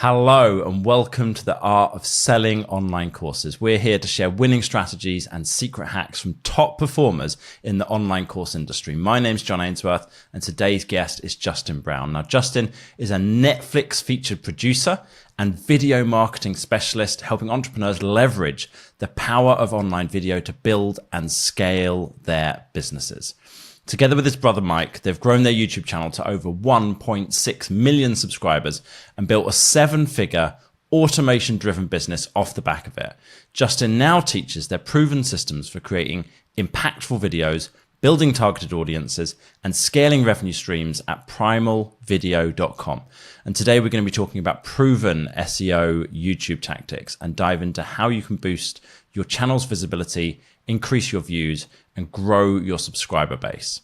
Hello and welcome to the Art of Selling Online Courses. We're here to share winning strategies and secret hacks from top performers in the online course industry. My name's John Ainsworth and today's guest is Justin Brown. Now, Justin is a Netflix featured producer and video marketing specialist, helping entrepreneurs leverage the power of online video to build and scale their businesses. Together with his brother Mike, they've grown their YouTube channel to over 1.6 million subscribers and built a seven-figure automation-driven business off the back of it. Justin now teaches their proven systems for creating impactful videos, building targeted audiences, and scaling revenue streams at primalvideo.com. And today we're going to be talking about proven SEO YouTube tactics and dive into how you can boost your channel's visibility, increase your views, and grow your subscriber base.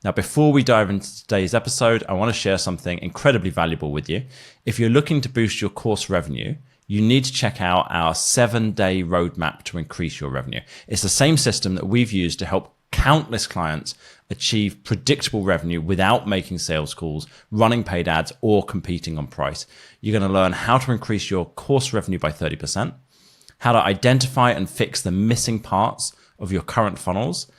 Now, before we dive into today's episode, I want to share something incredibly valuable with you. If you're looking to boost your course revenue, you need to check out our 7-day roadmap to increase your revenue. It's the same system that we've used to help countless clients achieve predictable revenue without making sales calls, running paid ads, or competing on price. You're going to learn how to increase your course revenue by 30%, how to identify and fix the missing parts of your current funnels,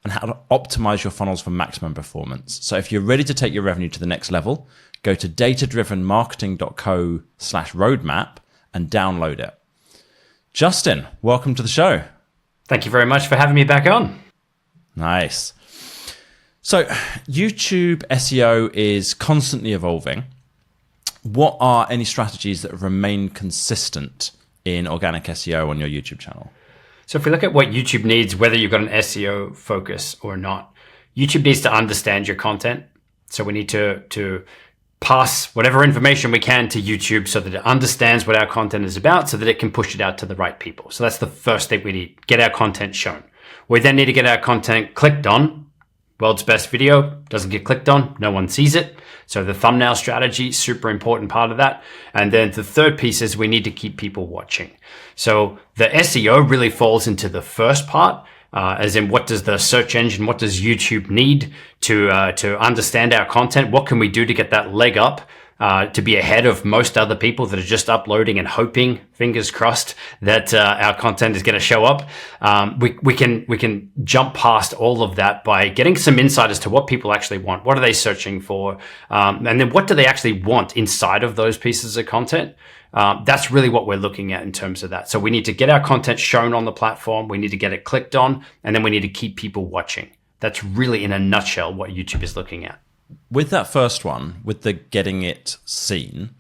and how to optimize your funnels for maximum performance. So if you're ready to take your revenue to the next level, go to datadrivenmarketing.co/roadmap and download it. Justin, welcome to the show. Thank you very much for having me back on. Nice. So YouTube SEO is constantly evolving. What are any strategies that remain consistent in organic SEO on your YouTube channel? So if we look at what YouTube needs, whether you've got an SEO focus or not, YouTube needs to understand your content. So we need to pass whatever information we can to YouTube so that it understands what our content is about so that it can push it out to the right people. So that's the first thing we need, get our content shown. We then need to get our content clicked on. World's best video doesn't get clicked on, no one sees it. So the thumbnail strategy, super important part of that. And then the third piece is we need to keep people watching. So the SEO really falls into the first part, as in what does the search engine, what does YouTube need to understand our content? What can we do to get that leg up? To be ahead of most other people that are just uploading and hoping, fingers crossed, that our content is going to show up. We can jump past all of that by getting some insight as to what people actually want. What are they searching for? And then what do they actually want inside of those pieces of content? That's really what we're looking at in terms of that. So we need to get our content shown on the platform. We need to get it clicked on, and then we need to keep people watching. That's really, in a nutshell, what YouTube is looking at. With that first one, with the getting it seen,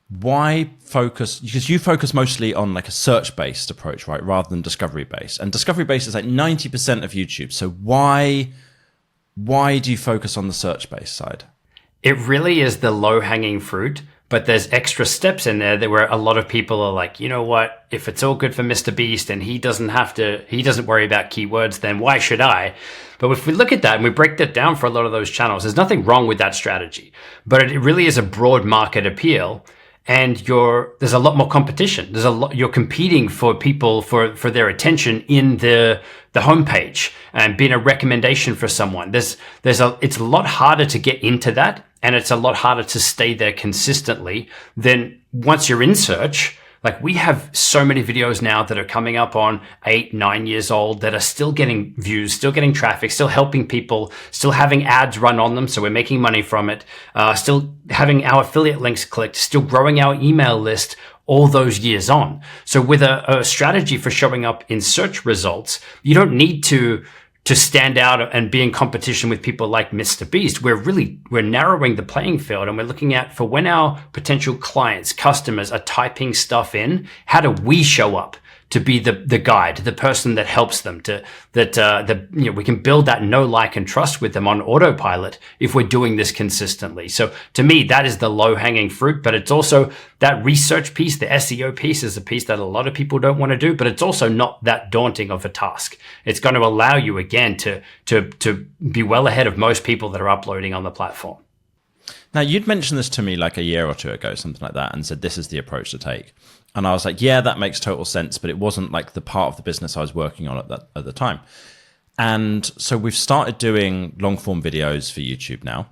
why focus? Because you focus mostly on like a search-based approach, right, rather than discovery-based. And discovery-based is like 90% of YouTube. So why do you focus on the search-based side? It really is the low-hanging fruit, but there's extra steps in there that where a lot of people are like, you know what, if it's all good for Mr. Beast and he doesn't worry about keywords, then why should I? But if we look at that and we break that down for a lot of those channels, there's nothing wrong with that strategy, but it really is a broad market appeal. And there's a lot more competition. You're competing for people for their attention in the homepage and being a recommendation for someone. It's a lot harder to get into that, and it's a lot harder to stay there consistently than once you're in search. Like, we have so many videos now that are coming up on 8, 9 years old that are still getting views, still getting traffic, still helping people, still having ads run on them. So we're making money from it, still having our affiliate links clicked, still growing our email list all those years on. So with a strategy for showing up in search results, you don't need to stand out and be in competition with people like Mr. Beast. We're narrowing the playing field, and we're looking at, for when our potential clients, customers are typing stuff in, how do we show up to be the guide, the person that helps them we can build that know, like, and trust with them on autopilot if we're doing this consistently. So to me, that is the low hanging fruit, but it's also that research piece, the SEO piece is a piece that a lot of people don't want to do, but it's also not that daunting of a task. It's going to allow you again to be well ahead of most people that are uploading on the platform. Now, you'd mentioned this to me like a year or two ago, something like that, and said this is the approach to take. And I was like, yeah, that makes total sense, but it wasn't like the part of the business I was working on at the time. And so we've started doing long form videos for YouTube now.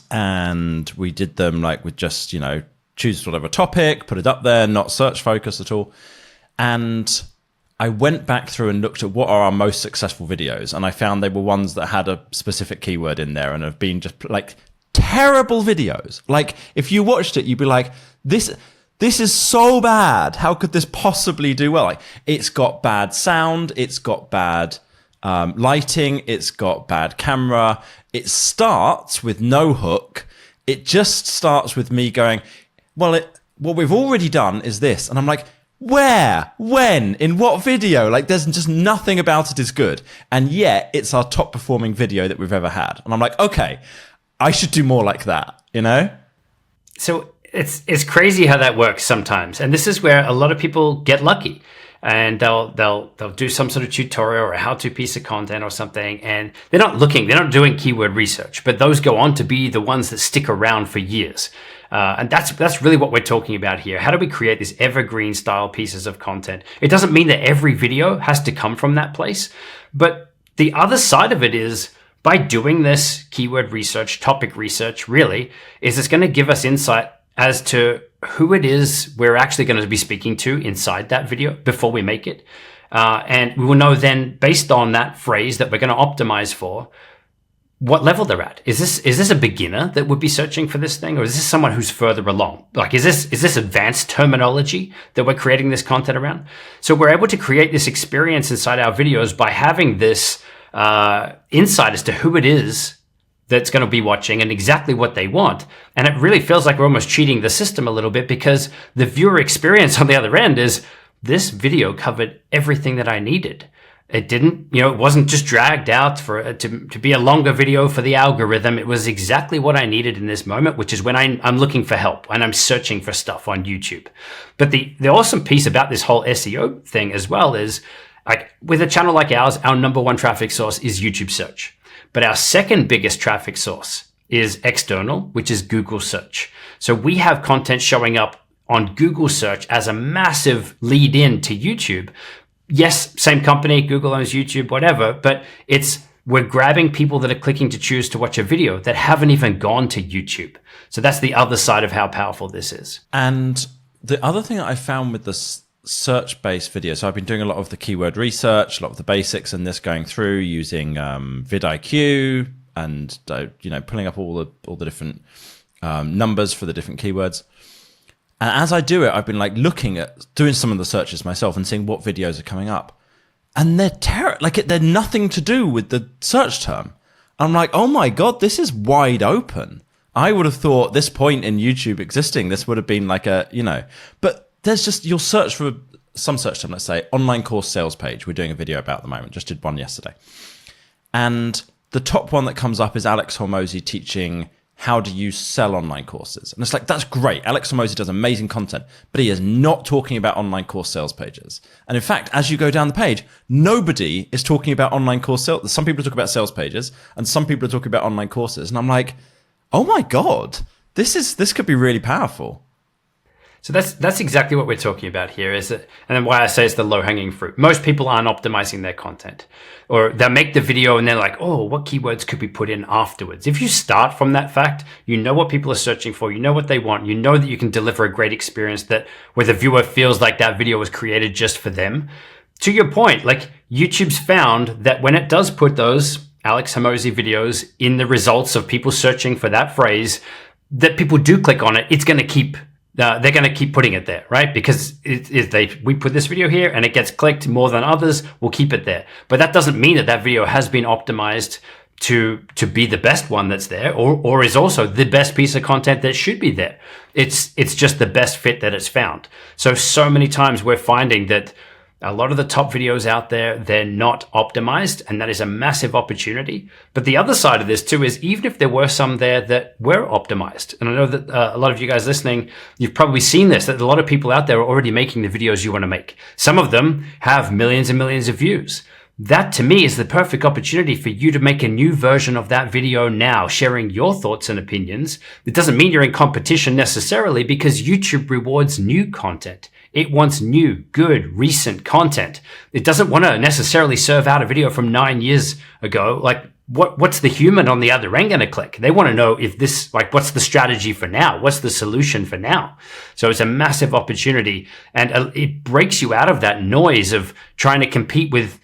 And we did them like with just, choose whatever topic, put it up there, not search focused at all. And I went back through and looked at what are our most successful videos, and I found they were ones that had a specific keyword in there and have been just like terrible videos. Like if you watched it, you'd be like, this is so bad. How could this possibly do well? Like, it's got bad sound. It's got bad lighting. It's got bad camera. It starts with no hook. It just starts with me going, well, what we've already done is this. And I'm like, where, when, in what video? Like, there's just nothing about it is good. And yet it's our top performing video that we've ever had. And I'm like, okay, I should do more like that, you know? So it's crazy how that works sometimes. And this is where a lot of people get lucky, and they'll do some sort of tutorial or a how-to piece of content or something. And they're not doing keyword research, but those go on to be the ones that stick around for years. And that's really what we're talking about here. How do we create these evergreen style pieces of content? It doesn't mean that every video has to come from that place, but the other side of it is, by doing this keyword research, topic research, really, is it's going to give us insight as to who it is we're actually going to be speaking to inside that video before we make it. And we will know then, based on that phrase that we're going to optimize for, what level they're at. Is this a beginner that would be searching for this thing, or is this someone who's further along? Like, is this advanced terminology that we're creating this content around? So we're able to create this experience inside our videos by having this insight as to who it is that's going to be watching and exactly what they want. And it really feels like we're almost cheating the system a little bit, because the viewer experience on the other end is, this video covered everything that I needed. It didn't, it wasn't just dragged out to be a longer video for the algorithm. It was exactly what I needed in this moment, which is when I'm looking for help and I'm searching for stuff on YouTube. But the awesome piece about this whole SEO thing as well is, like, with a channel like ours, our number one traffic source is YouTube search. But our second biggest traffic source is external, which is Google search. So we have content showing up on Google search as a massive lead in to YouTube. Yes, same company, Google owns YouTube, whatever, but we're grabbing people that are clicking to choose to watch a video that haven't even gone to YouTube. So that's the other side of how powerful this is. And the other thing that I found with this search-based video, so I've been doing a lot of the keyword research, a lot of the basics in this, going through using vidIQ and pulling up all the different numbers for the different keywords. And as I do it, I've been like looking at doing some of the searches myself and seeing what videos are coming up, and they're nothing to do with the search term. I'm like, oh my god, this is wide open. I would have thought this point in YouTube existing, this would have been like but there's just, you'll search for some search term, let's say online course sales page. We're doing a video about at the moment, just did one yesterday. And the top one that comes up is Alex Hormozi teaching how do you sell online courses. And it's like, that's great. Alex Hormozi does amazing content, but he is not talking about online course sales pages. And in fact, as you go down the page, nobody is talking about online course sales. Some people talk about sales pages and some people are talking about online courses. And I'm like, oh my God, this could be really powerful. So that's exactly what we're talking about here, and then why I say it's the low-hanging fruit. Most people aren't optimizing their content, or they'll make the video and they're like, oh, what keywords could we put in afterwards? If you start from that fact, you know what people are searching for, you know what they want, you know that you can deliver a great experience where the viewer feels like that video was created just for them. To your point, like, YouTube's found that when it does put those Alex Hormozi videos in the results of people searching for that phrase, that people do click on it, it's going to keep they're going to keep putting it there, right? Because we put this video here and it gets clicked more than others, we'll keep it there. But that doesn't mean that video has been optimized to be the best one that's there, or is also the best piece of content that should be there. It's just the best fit that it's found. So many times we're finding that a lot of the top videos out there, they're not optimized, and that is a massive opportunity. But the other side of this too is, even if there were some there that were optimized, and I know that a lot of you guys listening, you've probably seen this, that a lot of people out there are already making the videos you want to make. Some of them have millions and millions of views. That to me is the perfect opportunity for you to make a new version of that video now, sharing your thoughts and opinions. It doesn't mean you're in competition necessarily, because YouTube rewards new content. It wants new, good, recent content. It doesn't want to necessarily serve out a video from 9 years ago. Like, what's the human on the other end going to click? They want to know if this, like, what's the strategy for now? What's the solution for now? So it's a massive opportunity, and it breaks you out of that noise of trying to compete with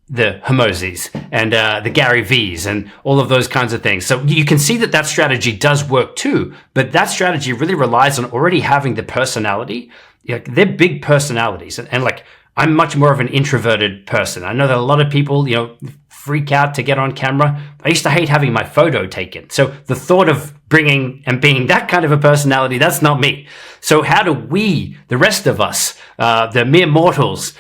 the Hermoses and the Gary V's and all of those kinds of things. So you can see that strategy does work too, but that strategy really relies on already having the personality. Like, they're big personalities, and like, I'm much more of an introverted person. I know that a lot of people, freak out to get on camera. I used to hate having my photo taken. So the thought of bringing and being that kind of a personality, that's not me. So how do we, the rest of us, the mere mortals,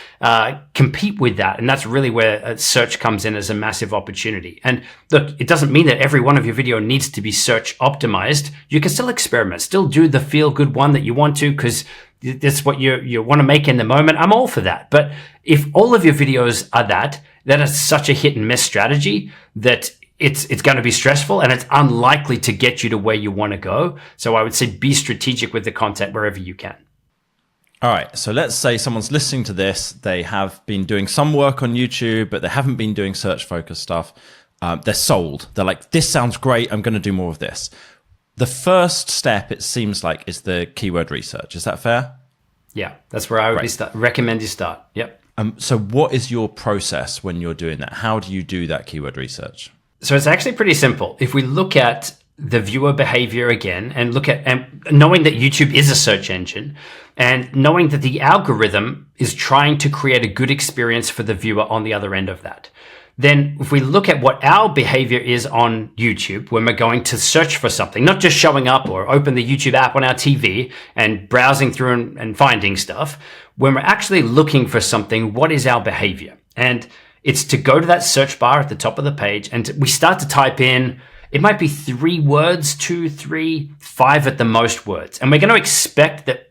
compete with that? And that's really where search comes in as a massive opportunity. And look, it doesn't mean that every one of your video needs to be search optimized. You can still experiment, still do the feel good one that you want to, because that's what you want to make in the moment. I'm all for that. But if all of your videos are that is such a hit and miss strategy that it's going to be stressful, and it's unlikely to get you to where you want to go. So I would say be strategic with the content wherever you can. All right. So let's say someone's listening to this. They have been doing some work on YouTube, but they haven't been doing search focused stuff. They're sold. They're like, this sounds great. I'm going to do more of this. The first step, it seems like, is the keyword research. Is that fair? Yeah, that's where I would recommend you start. Yep. So what is your process when you're doing that? How do you do that keyword research? So it's actually pretty simple. If we look at the viewer behavior again, and look at, and knowing that YouTube is a search engine, and knowing that the algorithm is trying to create a good experience for the viewer on the other end of that, then if we look at what our behavior is on YouTube when we're going to search for something, not just showing up or open the YouTube app on our TV and browsing through and finding stuff, when we're actually looking for something, what is our behavior? And it's to go to that search bar at the top of the page, and we start to type in, it might be 3 words, 2, 3, 5 at the most words. And we're going to expect that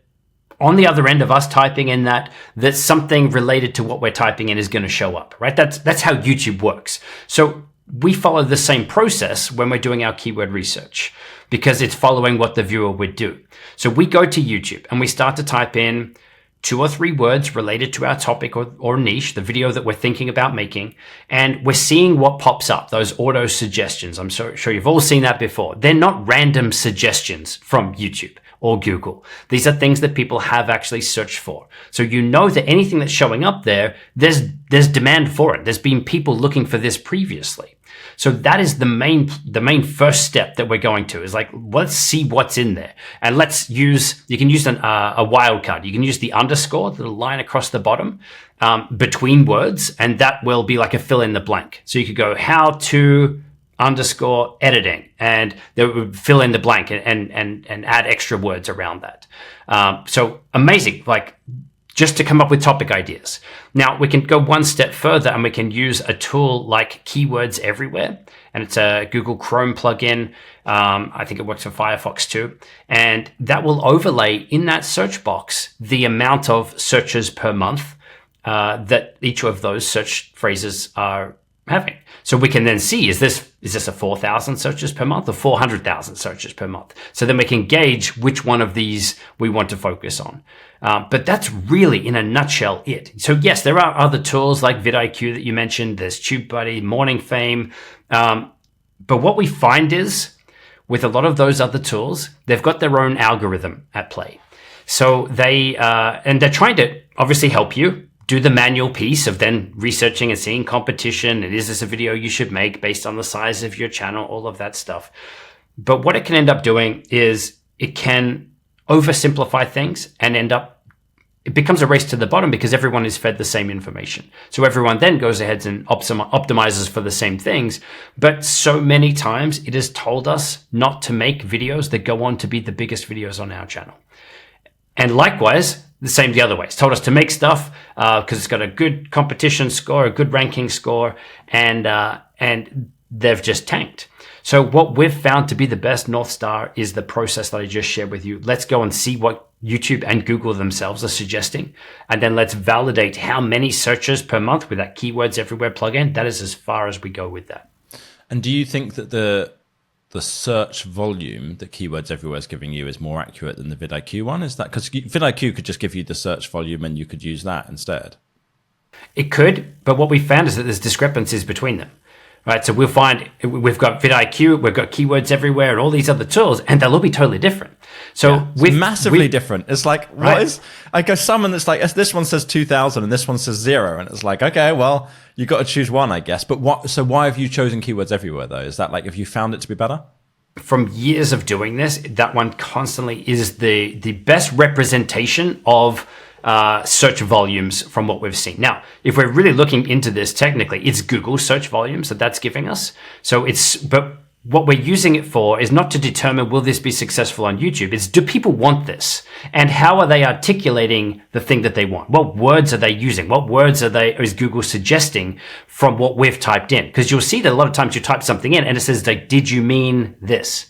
on the other end of us typing in that something related to what we're typing in is going to show up, right? That's how YouTube works. So we follow the same process when we're doing our keyword research, because it's following what the viewer would do. So we go to YouTube and we start to type in 2 or 3 words related to our topic or niche, the video that we're thinking about making, and we're seeing what pops up, those auto suggestions. I'm sure you've all seen that before. They're not random suggestions from YouTube or Google. These are things that people have actually searched for. So you know that anything that's showing up there, there's demand for it. There's been people looking for this previously. So that is the main first step that we're going to, is like, let's see what's in there. And you can use a wildcard. You can use the underscore, the line across the bottom, between words, and that will be like a fill in the blank. So you could go how to underscore editing, and they would fill in the blank and add extra words around that. So amazing, like, just to come up with topic ideas. Now we can go one step further, and we can use a tool like Keywords Everywhere, and it's a Google Chrome plugin. I think it works for Firefox too, and that will overlay in that search box the amount of searches per month that each of those search phrases are having. So we can then see, is this a 4,000 searches per month or 400,000 searches per month? So then we can gauge which one of these we want to focus on. But that's really, in a nutshell, it. So yes, there are other tools like vidIQ that you mentioned. There's TubeBuddy, Morning Fame. But what we find is, with a lot of those other tools, they've got their own algorithm at play. So they're trying to obviously help you do the manual piece of then researching and seeing competition, and is this a video you should make based on the size of your channel, all of that stuff. But what it can end up doing is it can oversimplify things and it becomes a race to the bottom, because everyone is fed the same information. So everyone then goes ahead and optimizes for the same things. But so many times it has told us not to make videos that go on to be the biggest videos on our channel. And likewise, the same the other way. It's told us to make stuff because it's got a good competition score, a good ranking score, and they've just tanked. So what we've found to be the best North Star is the process that I just shared with you. Let's go and see what YouTube and Google themselves are suggesting, and then let's validate how many searches per month with that Keywords Everywhere plugin. That is as far as we go with that. And do you think that the search volume that Keywords Everywhere is giving you is more accurate than the vidIQ one? Is that because vidIQ could just give you the search volume and you could use that instead? It could, but what we found is that there's discrepancies between them. right? So we'll find we've got vidIQ, we've got keywords everywhere, and all these other tools, and they'll all be totally different. So it's massively different. It's like, what is, I go someone that's like, this one says 2000 and this one says 0. And it's like, okay, well, you got to choose one, I guess. But so why have you chosen keywords everywhere though? Is that like, have you found it to be better? From years of doing this, that one constantly is the best representation of search volumes from what we've seen. Now, if we're really looking into this technically, it's Google search volumes that's giving us. So but what we're using it for is not to determine will this be successful on YouTube. It's do people want this? And how are they articulating the thing that they want? What words are they using? What words is Google suggesting from what we've typed in? Because you'll see that a lot of times you type something in and it says like, did you mean this?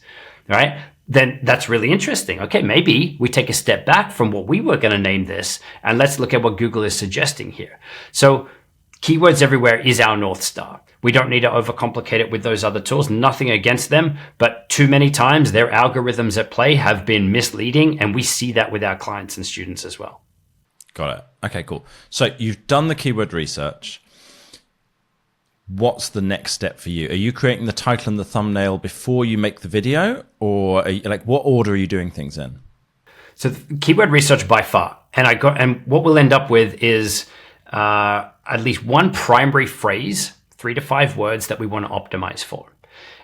Right? Then that's really interesting. Okay, maybe we take a step back from what we were going to name this and let's look at what Google is suggesting here. So keywords everywhere is our North Star. We don't need to overcomplicate it with those other tools. Nothing against them, but too many times their algorithms at play have been misleading, and we see that with our clients and students as well. Got it. Okay, cool. So you've done the keyword research. What's the next step for you? Are you creating the title and the thumbnail before you make the video, or like what order are you doing things in? So keyword research by far, and what we'll end up with is at least one primary phrase, 3 to 5 words that we want to optimize for.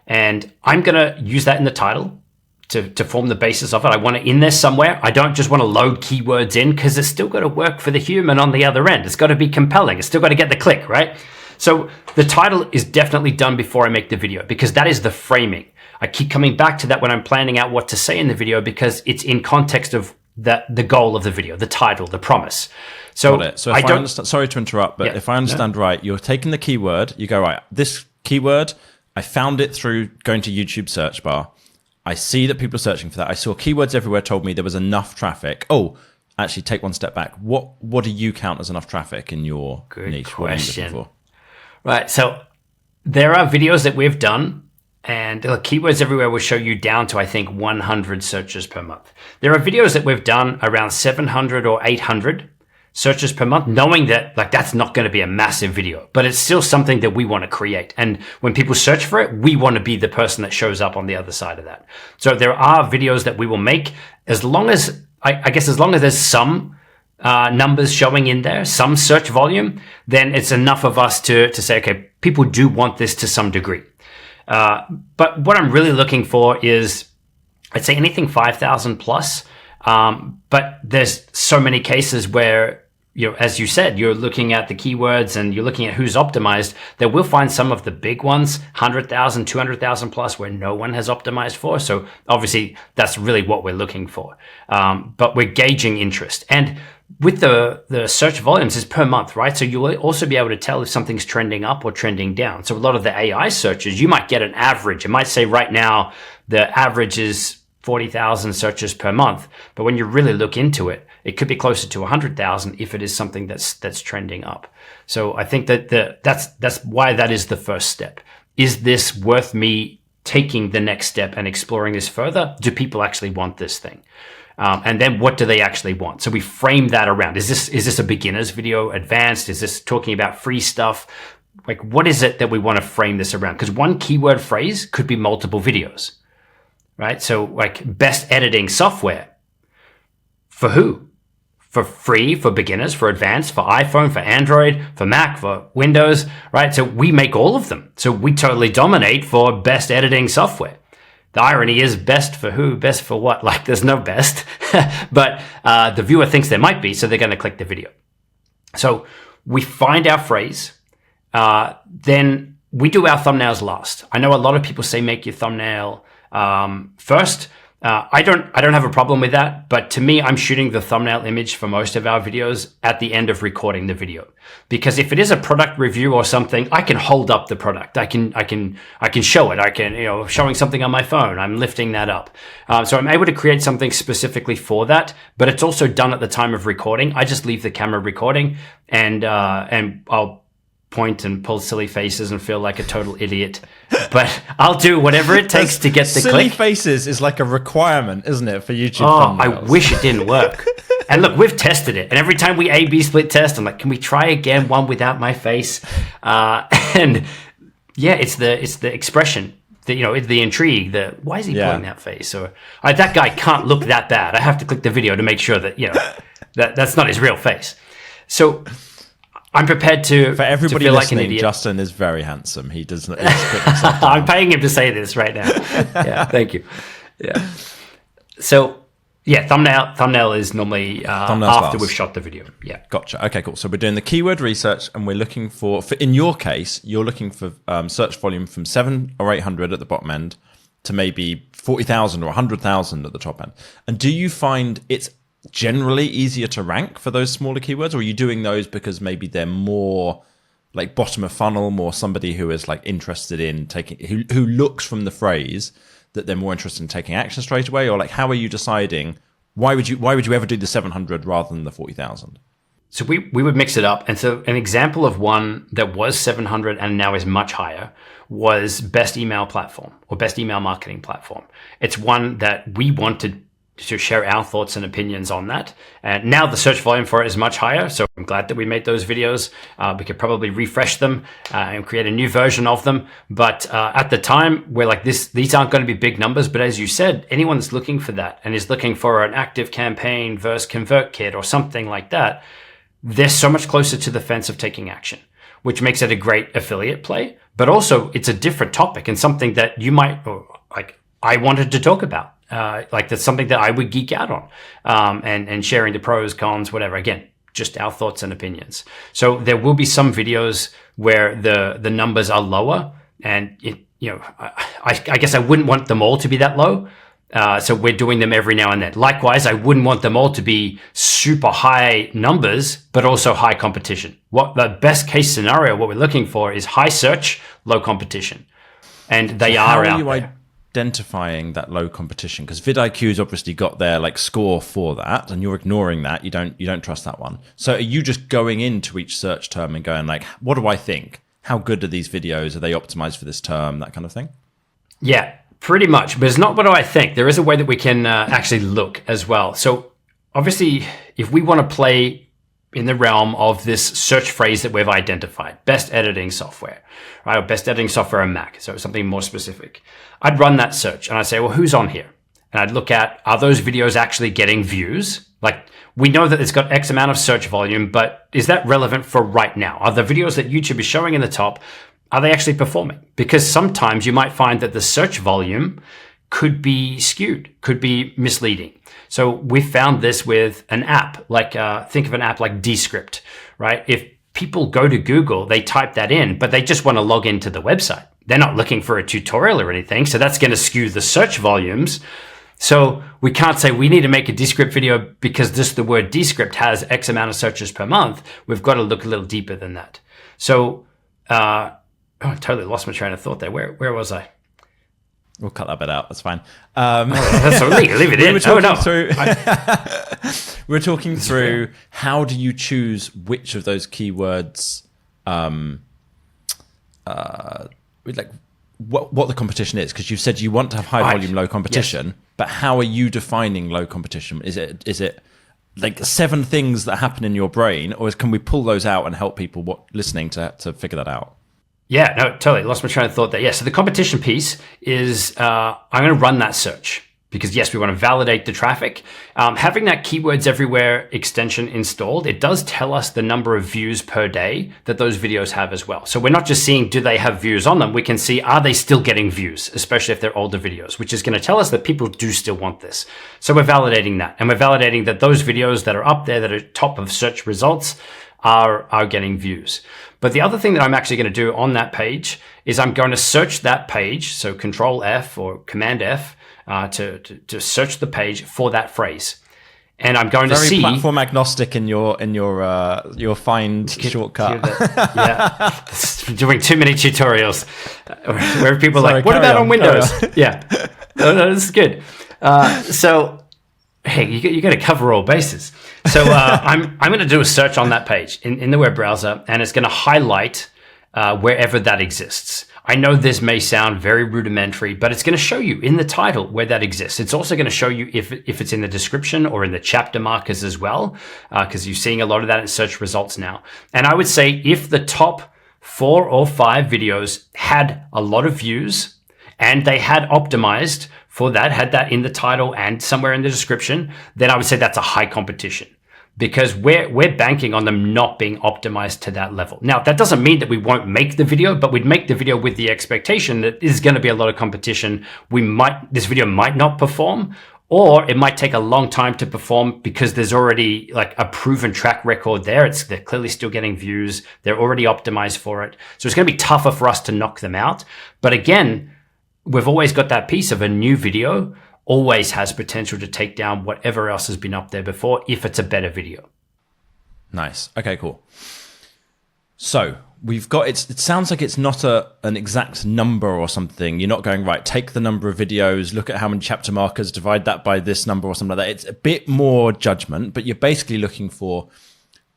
And I'm going to use that in the title to form the basis of it. I want it in there somewhere. I don't just want to load keywords in because it's still got to work for the human on the other end. It's got to be compelling. It's still got to get the click, right? So the title is definitely done before I make the video because that is the framing. I keep coming back to that when I'm planning out what to say in the video because it's in context of the goal of the video, the title, the promise. So if I understand, sorry to interrupt, but if I understand right, you're taking the keyword, you go, right, this keyword, I found it through going to YouTube search bar. I see that people are searching for that. I saw keywords everywhere told me there was enough traffic. Oh, actually take one step back. What do you count as enough traffic in your niche? What are you looking for? Right. So there are videos that we've done and keywords everywhere will show you down to, I think, 100 searches per month. There are videos that we've done around 700 or 800 searches per month, knowing that like that's not going to be a massive video, but it's still something that we want to create. And when people search for it, we want to be the person that shows up on the other side of that. So there are videos that we will make as long as, I guess, as long as there's some numbers showing in there, some search volume, then it's enough of us to say, okay, people do want this to some degree. But what I'm really looking for is, I'd say anything 5,000 plus. But there's so many cases where, as you said, you're looking at the keywords and you're looking at who's optimized, that we'll find some of the big ones, 100,000, 200,000 plus, where no one has optimized for. So obviously that's really what we're looking for. But we're gauging interest. And with the search volumes is per month, right? So you'll also be able to tell if something's trending up or trending down. So a lot of the AI searches, you might get an average. It might say right now the average is 40,000 searches per month. But when you really look into it, it could be closer to 100,000 if it is something that's trending up. So I think that that's why that is the first step. Is this worth me taking the next step and exploring this further? Do people actually want this thing? And then what do they actually want? So we frame that around. Is this a beginner's video, advanced? Is this talking about free stuff? Like, what is it that we want to frame this around? Because one keyword phrase could be multiple videos, right? So like best editing software for who? For free, for beginners, for advanced, for iPhone, for Android, for Mac, for Windows, right? So we make all of them. So we totally dominate for best editing software. The irony is best for who, best for what? Like there's no best, but the viewer thinks there might be, so they're going to click the video. So we find our phrase, then we do our thumbnails last. I know a lot of people say make your thumbnail first. I don't have a problem with that, but to me, I'm shooting the thumbnail image for most of our videos at the end of recording the video. Because if it is a product review or something, I can hold up the product. I can show it. I can, showing something on my phone, I'm lifting that up. So I'm able to create something specifically for that, but it's also done at the time of recording. I just leave the camera recording and I'll point and pull silly faces and feel like a total idiot, but I'll do whatever it takes to get the silly click. Faces is like a requirement, isn't it, for YouTube? Oh, thumbnails. I wish it didn't work. And look, we've tested it, and every time we A/B split test, I'm like, can we try again, one without my face? And Yeah, it's the expression, the intrigue, why is he pulling that face? Or that guy can't look that bad. I have to click the video to make sure that that's not his real face. So I'm prepared to for everybody to feel listening. Like an idiot. Justin is very handsome. He does not. I'm paying him to say this right now. Yeah, thank you. Yeah. So yeah, thumbnail is normally after we've shot the video. Yeah. Gotcha. Okay, cool. So we're doing the keyword research, and we're looking for in your case, you're looking for search volume from 700 or 800 at the bottom end to maybe 40,000 or 100,000 at the top end. And do you find it's generally easier to rank for those smaller keywords, or are you doing those because maybe they're more like bottom of funnel, more somebody who is like interested in taking, who looks from the phrase that they're more interested in taking action straight away? Or like, how are you deciding why would you ever do the 700 rather than the 40,000? So we would mix it up. And so an example of one that was 700 and now is much higher was best email platform or best email marketing platform. It's one that we wanted to share our thoughts and opinions on that. And now the search volume for it is much higher. So I'm glad that we made those videos. We could probably refresh them and create a new version of them. But at the time, we're like, these aren't going to be big numbers. But as you said, anyone that's looking for that and is looking for an active campaign versus convert kit or something like that, they're so much closer to the fence of taking action, which makes it a great affiliate play. But also it's a different topic and something that you might, or like I wanted to talk about. Like that's something that I would geek out on, and sharing the pros, cons, whatever. Again, just our thoughts and opinions. So there will be some videos where the numbers are lower, and I guess I wouldn't want them all to be that low. So we're doing them every now and then. Likewise, I wouldn't want them all to be super high numbers, but also high competition. What the best case scenario, what we're looking for is high search, low competition, and they are out there. Identifying that low competition, because vidIQ's obviously got their like score for that, and you're ignoring that. You don't trust that one. So are you just going into each search term and going like, what do I think? How good are these videos? Are they optimized for this term? That kind of thing? Yeah, pretty much. But it's not what do I think. There is a way that we can actually look as well. So obviously, if we want to play in the realm of this search phrase that we've identified, best editing software, right? Or best editing software on Mac. So something more specific. I'd run that search and I'd say, well, who's on here? And I'd look at, are those videos actually getting views? Like we know that it's got X amount of search volume, but is that relevant for right now? Are the videos that YouTube is showing in the top, are they actually performing? Because sometimes you might find that the search volume could be skewed, could be misleading. So we found this with an app, like think of an app like Descript, right? If people go to Google, they type that in, but they just want to log into the website. They're not looking for a tutorial or anything. So that's going to skew the search volumes. So we can't say we need to make a Descript video because just the word Descript has X amount of searches per month. We've got to look a little deeper than that. So, I totally lost my train of thought there. Where was I? We'll cut that bit out. That's fine. That's leave it in. We're talking through how do you choose which of those keywords, like what the competition is? Because you said you want to have high volume, low competition, yes. But how are you defining low competition? Is it like 7 things that happen in your brain, or can we pull those out and help people listening to figure that out? Yeah, no, totally. Lost my train of thought there. Yeah, so the competition piece is I'm going to run that search because, yes, we want to validate the traffic. Having that keywords everywhere extension installed, it does tell us the number of views per day that those videos have as well. So we're not just seeing, do they have views on them? We can see, are they still getting views, especially if they're older videos, which is going to tell us that people do still want this. So we're validating that. And we're validating that those videos that are up there that are top of search results are getting views. But the other thing that I'm actually going to do on that page is I'm going to search that page. So Control F or Command F to search the page for that phrase. And I'm going to see platform agnostic in your find shortcut. Yeah, doing too many tutorials where people are like, what about on Windows? Yeah, no, this is good. So hey, you got to cover all bases. So I'm going to do a search on that page in the web browser, and it's going to highlight wherever that exists. I know this may sound very rudimentary, but it's going to show you in the title where that exists. It's also going to show you if it's in the description or in the chapter markers as well, because you're seeing a lot of that in search results now. And I would say if the top 4 or 5 videos had a lot of views and they had optimized for that, had that in the title and somewhere in the description, then I would say that's a high competition, because we're banking on them not being optimized to that level. Now, that doesn't mean that we won't make the video, but we'd make the video with the expectation that there's going to be a lot of competition. This video might not perform, or it might take a long time to perform because there's already like a proven track record there. They're clearly still getting views. They're already optimized for it. So it's going to be tougher for us to knock them out. But again, we've always got that piece of a new video always has potential to take down whatever else has been up there before if it's a better video. Nice. Okay, cool. So we've got, it sounds like it's not an exact number or something. You're not going, right, take the number of videos, look at how many chapter markers, divide that by this number or something like that. It's a bit more judgment, but you're basically looking for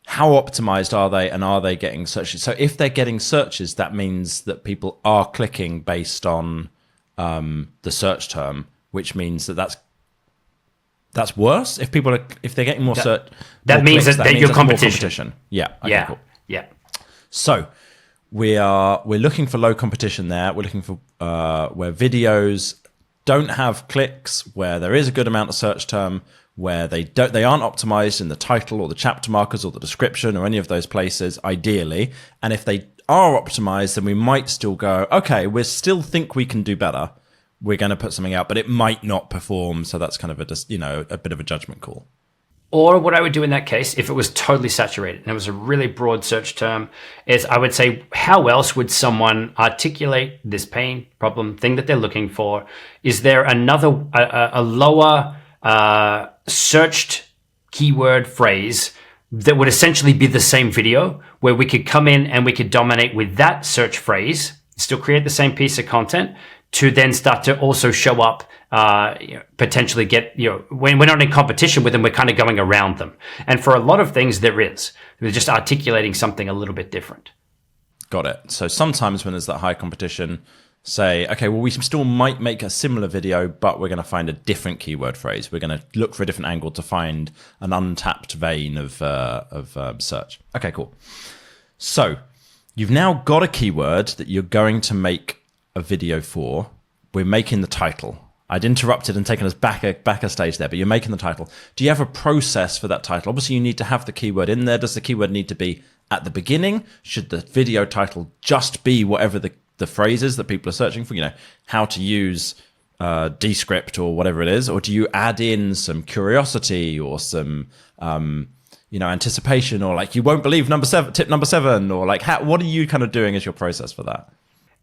how optimized are they and are they getting searches? So if they're getting searches, that means that people are clicking based on the search term, which means that's worse. If they're getting more search, that means that they're your competition. Yeah. Okay, yeah. Cool. Yeah. So we're looking for low competition there. We're looking for where videos don't have clicks, where there is a good amount of search term, where they aren't optimized in the title or the chapter markers or the description or any of those places, ideally. And if they are optimized, then we might still go, okay, we still think we can do better. We're going to put something out, but it might not perform. So that's kind of a bit of a judgment call. Or what I would do in that case, if it was totally saturated and it was a really broad search term, is I would say, how else would someone articulate this pain, problem, thing that they're looking for? Is there another, a lower searched keyword phrase that would essentially be the same video, where we could come in and we could dominate with that search phrase, still create the same piece of content, to then start to also show up, potentially get, when we're not in competition with them, we're kind of going around them. And for a lot of things, we're just articulating something a little bit different. Got it. So sometimes when there's that high competition, say, okay, well, we still might make a similar video, but we're going to find a different keyword phrase. We're going to look for a different angle to find an untapped vein of search. Okay, cool. So you've now got a keyword that you're going to make a video for. We're making the title. I'd interrupted and taken us back a stage there, but you're making the title. Do you have a process for that title? Obviously, you need to have the keyword in there. Does the keyword need to be at the beginning? Should the video title just be whatever the phrases that people are searching for? How to use Descript or whatever it is, or do you add in some curiosity or some anticipation, or like, you won't believe tip number 7, or like, what are you kind of doing as your process for that?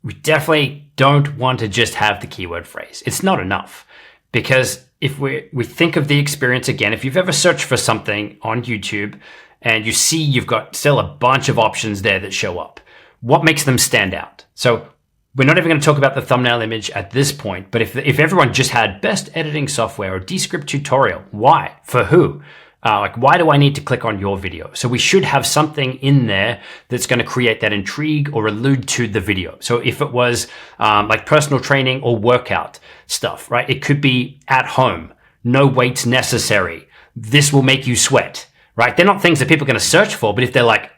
We definitely don't want to just have the keyword phrase. It's not enough, because if we think of the experience again, if you've ever searched for something on YouTube and you see you've got still a bunch of options there that show up, what makes them stand out? So we're not even going to talk about the thumbnail image at this point, but if everyone just had best editing software or Descript tutorial, why? For who? Why do I need to click on your video? So we should have something in there that's going to create that intrigue or allude to the video. So if it was like personal training or workout stuff, right? It could be at home, no weights necessary. This will make you sweat, right? They're not things that people are going to search for, but if they're like,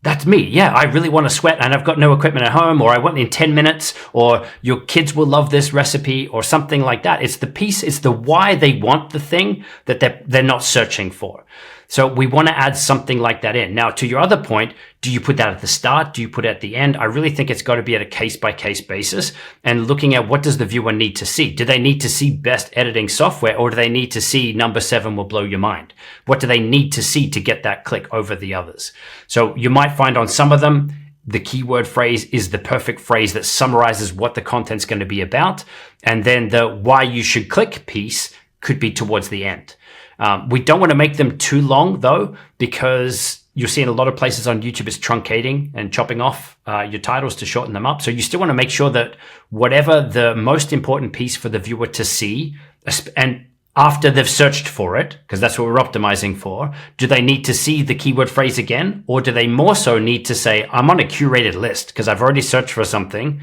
that's me. Yeah, I really want to sweat and I've got no equipment at home, or I want it in 10 minutes, or your kids will love this recipe, or something like that. It's the piece, it's the why they want the thing that they're not searching for. So we want to add something like that in. Now, to your other point, do you put that at the start? Do you put it at the end? I really think it's got to be at a case-by-case basis and looking at what does the viewer need to see. Do they need to see best editing software, or do they need to see number 7 will blow your mind? What do they need to see to get that click over the others? So you might find on some of them, the keyword phrase is the perfect phrase that summarizes what the content's going to be about. And then the why you should click piece could be towards the end. We don't want to make them too long, though, because you'll see in a lot of places on YouTube it's truncating and chopping off your titles to shorten them up. So you still want to make sure that whatever the most important piece for the viewer to see, and after they've searched for it, because that's what we're optimizing for, do they need to see the keyword phrase again? Or do they more so need to say, I'm on a curated list because I've already searched for something.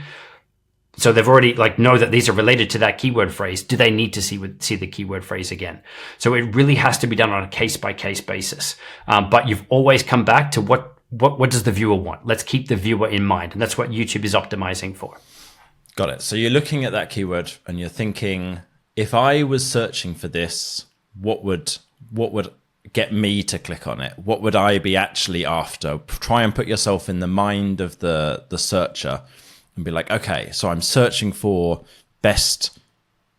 So they've already know that these are related to that keyword phrase. Do they need to see the keyword phrase again? So it really has to be done on a case by case basis. But you've always come back to what does the viewer want? Let's keep the viewer in mind. And that's what YouTube is optimizing for. Got it. So you're looking at that keyword and you're thinking, if I was searching for this, what would get me to click on it? What would I be actually after? Try and put yourself in the mind of the searcher and be like, okay, so I'm searching for best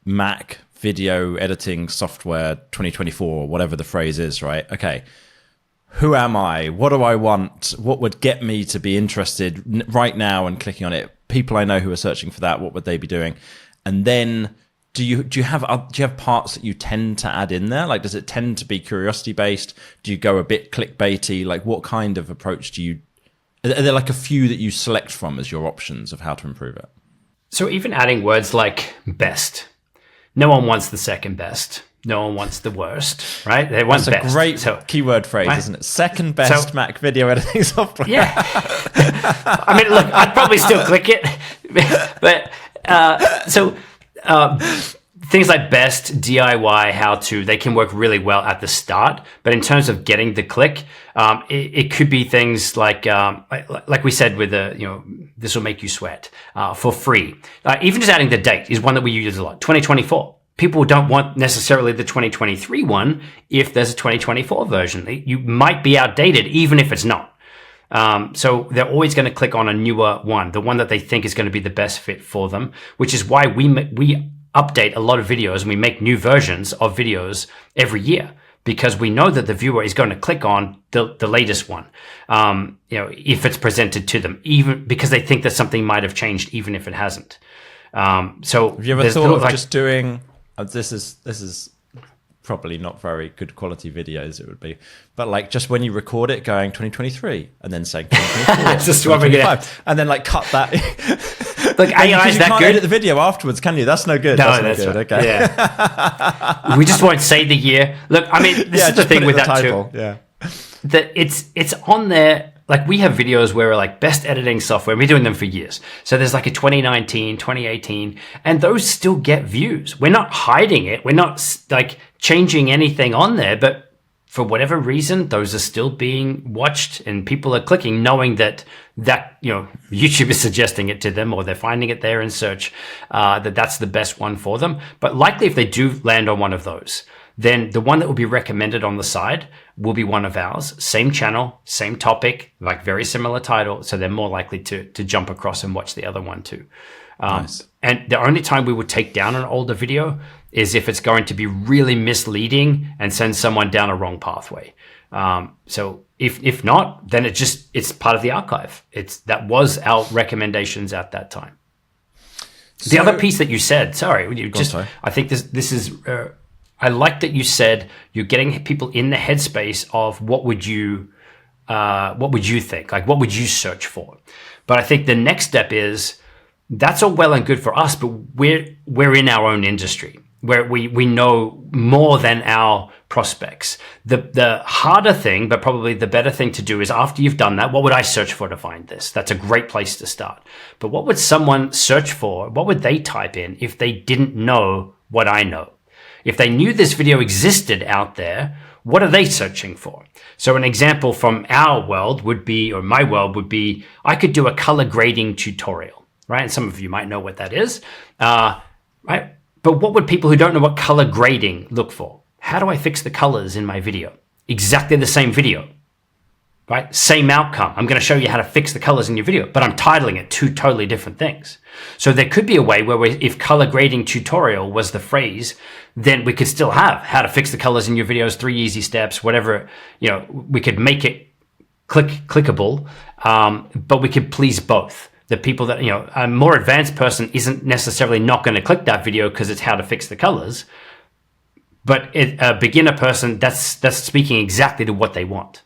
Mac video editing software 2024, or whatever the phrase is, right? Okay. Who am I? What do I want? What would get me to be interested right now and clicking on it? People I know who are searching for that, what would they be doing? And then do you have parts that you tend to add in there? Like, does it tend to be curiosity based? Do you go a bit clickbaity? Like, what kind of approach do you? Are there like a few that you select from as your options of how to improve it? So even adding words like best, no one wants the second best. No one wants the worst, right? They want That's best. a great keyword phrase, right? Isn't it? Second best Mac video editing software. Yeah. I mean, look, I'd probably still click it. But things like best, DIY, how to, they can work really well at the start. But in terms of getting the click, it could be things like we said with this will make you sweat for free. Even just adding the date is one that we use a lot, 2024. People don't want necessarily the 2023 one if there's a 2024 version. You might be outdated, even if it's not. So they're always going to click on a newer one, the one that they think is going to be the best fit for them, which is why we update a lot of videos and we make new versions of videos every year, because we know that the viewer is going to click on the latest one, if it's presented to them, even because they think that something might have changed, even if it hasn't. So have you ever thought of just doing... This is probably not very good quality videos, it would be, but like just when you record it going 2023 and then saying 2024, just 2025, and then like cut that. Like AI is that can't good? Edit the video afterwards, can you? That's no good. No, that's good. Right. Okay. Yeah. We just won't say the year. Look, I mean, this is the thing with that title. Too. Yeah. That it's on there. Like we have videos where we're like best editing software. We're doing them for years. So there's like a 2019, 2018, and those still get views. We're not hiding it. We're not like changing anything on there, but for whatever reason, those are still being watched and people are clicking knowing that YouTube is suggesting it to them, or they're finding it there in search, that's the best one for them. But likely if they do land on one of those, then the one that will be recommended on the side will be one of ours. Same channel, same topic, like very similar title. So they're more likely to jump across and watch the other one too. Nice. And the only time we would take down an older video is if it's going to be really misleading and send someone down a wrong pathway. So if not, then it's part of the archive. That was our recommendations at that time. The other piece that you said, I think this is... I like that you said you're getting people in the headspace of what would you think? Like, what would you search for? But I think the next step is that's all well and good for us, but we're in our own industry where we know more than our prospects. The harder thing, but probably the better thing to do is after you've done that, what would I search for to find this? That's a great place to start. But what would someone search for? What would they type in if they didn't know what I know? If they knew this video existed out there, what are they searching for? So an example from our world would be, or my world would be, I could do a color grading tutorial, right? And some of you might know what that is, right? But what would people who don't know what color grading look for? How do I fix the colors in my video? Exactly the same video, right? Same outcome. I'm going to show you how to fix the colors in your video, but I'm titling it two totally different things. So there could be a way where if color grading tutorial was the phrase, then we could still have how to fix the colors in your videos, 3 easy steps, whatever, we could make it clickable, but we could please both. The people that, a more advanced person isn't necessarily not going to click that video because it's how to fix the colors, but a beginner person, that's speaking exactly to what they want.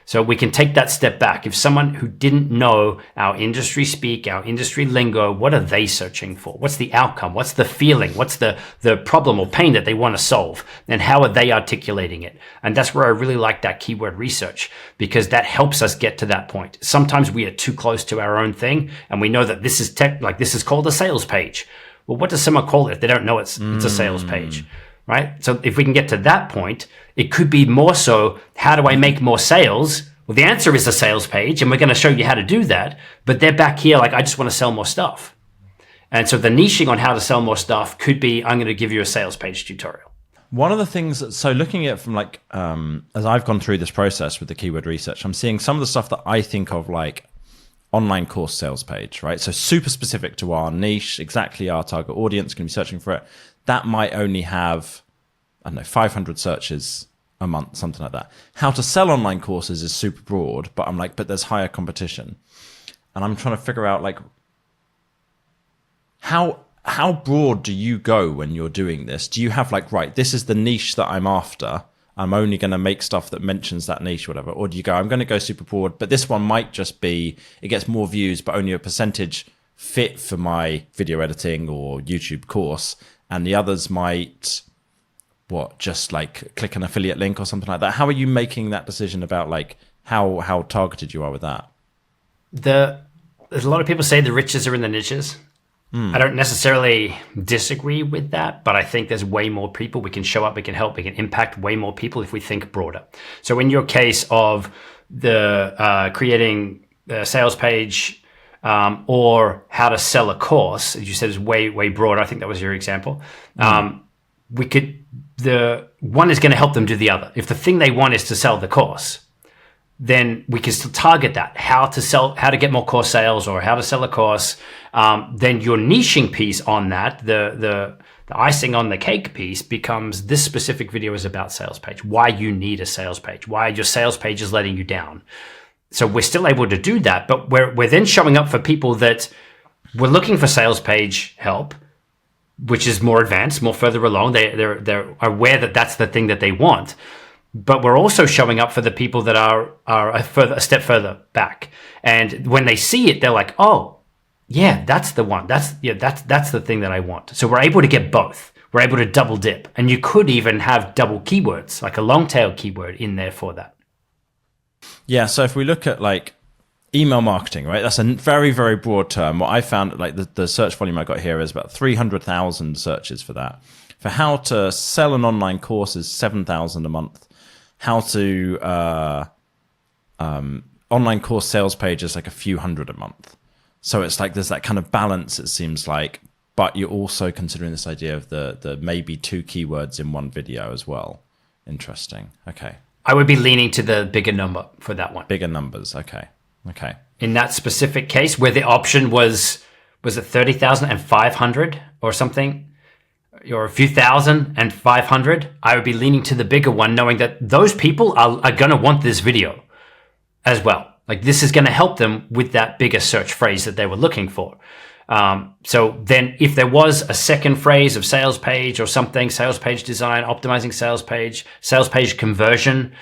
So we can take that step back. If someone who didn't know our industry speak, our industry lingo, what are they searching for? What's the outcome? What's the feeling? What's the problem or pain that they want to solve? And how are they articulating it? And that's where I really like that keyword research, because that helps us get to that point. Sometimes we are too close to our own thing and we know that this is this is called a sales page. Well, what does someone call it if they don't know it's a sales page? Right? So if we can get to that point, it could be more so, how do I make more sales Well, the answer is a sales page, and we're going to show you how to do that. But they're back here like, I just want to sell more stuff. And so the niching on how to sell more stuff could be, I'm going to give you a sales page tutorial. One of the things, so looking at it from like, as I've gone through this process with the keyword research, I'm seeing some of the stuff that I think of like online course sales page, right? So super specific to our niche, exactly our target audience going to be searching for it. That might only have, I don't know, 500 searches a month, something like that. How to sell online courses is super broad, but I'm like, but there's higher competition. And I'm trying to figure out like, how broad do you go when you're doing this? Do you have like, right, this is the niche that I'm after. I'm only going to make stuff that mentions that niche or whatever. Or do you go, I'm going to go super broad, but this one might just be, it gets more views, but only a percentage fit for my video editing or YouTube course. And the others might, just like click an affiliate link or something like that. How are you making that decision about like how targeted you are with that? There's a lot of people say the riches are in the niches. I don't necessarily disagree with that, but I think there's way more people. We can show up, we can help, we can impact way more people if we think broader. So in your case of the creating a sales page or how to sell a course, as you said, is way broader. I think that was your example. The one is going to help them do the other. If the thing they want is to sell the course, then we can still target that, how to get more course sales or how to sell a course. Then your niching piece on that, the icing on the cake piece becomes this specific video is about sales page, why you need a sales page, why your sales page is letting you down. So we're still able to do that, but we're then showing up for people that we're looking for sales page help, which is more advanced, more further along. They're aware that that's the thing that they want. But we're also showing up for the people that are a step further back. And when they see it, they're like, oh, yeah, that's the one. That's the thing that I want. So we're able to get both. We're able to double dip. And you could even have double keywords, like a long tail keyword in there for that. Yeah, so if we look at like email marketing, right? That's a very, very broad term. What I found, like the search volume I got here is about 300,000 searches for that. For how to sell an online course is 7,000 a month. How to online course sales page is like a few hundred a month. So it's like there's that kind of balance, it seems like, but you're also considering this idea of the maybe 2 keywords in one video as well. Interesting. Okay. I would be leaning to the bigger number for that one. Bigger numbers. Okay. In that specific case where the option was it 30,000 and 500 or something? Or a few thousand and 500, I would be leaning to the bigger one, knowing that those people are going to want this video as well. Like this is going to help them with that bigger search phrase that they were looking for. So then if there was a second phrase of sales page or something, sales page design, optimizing sales page conversion,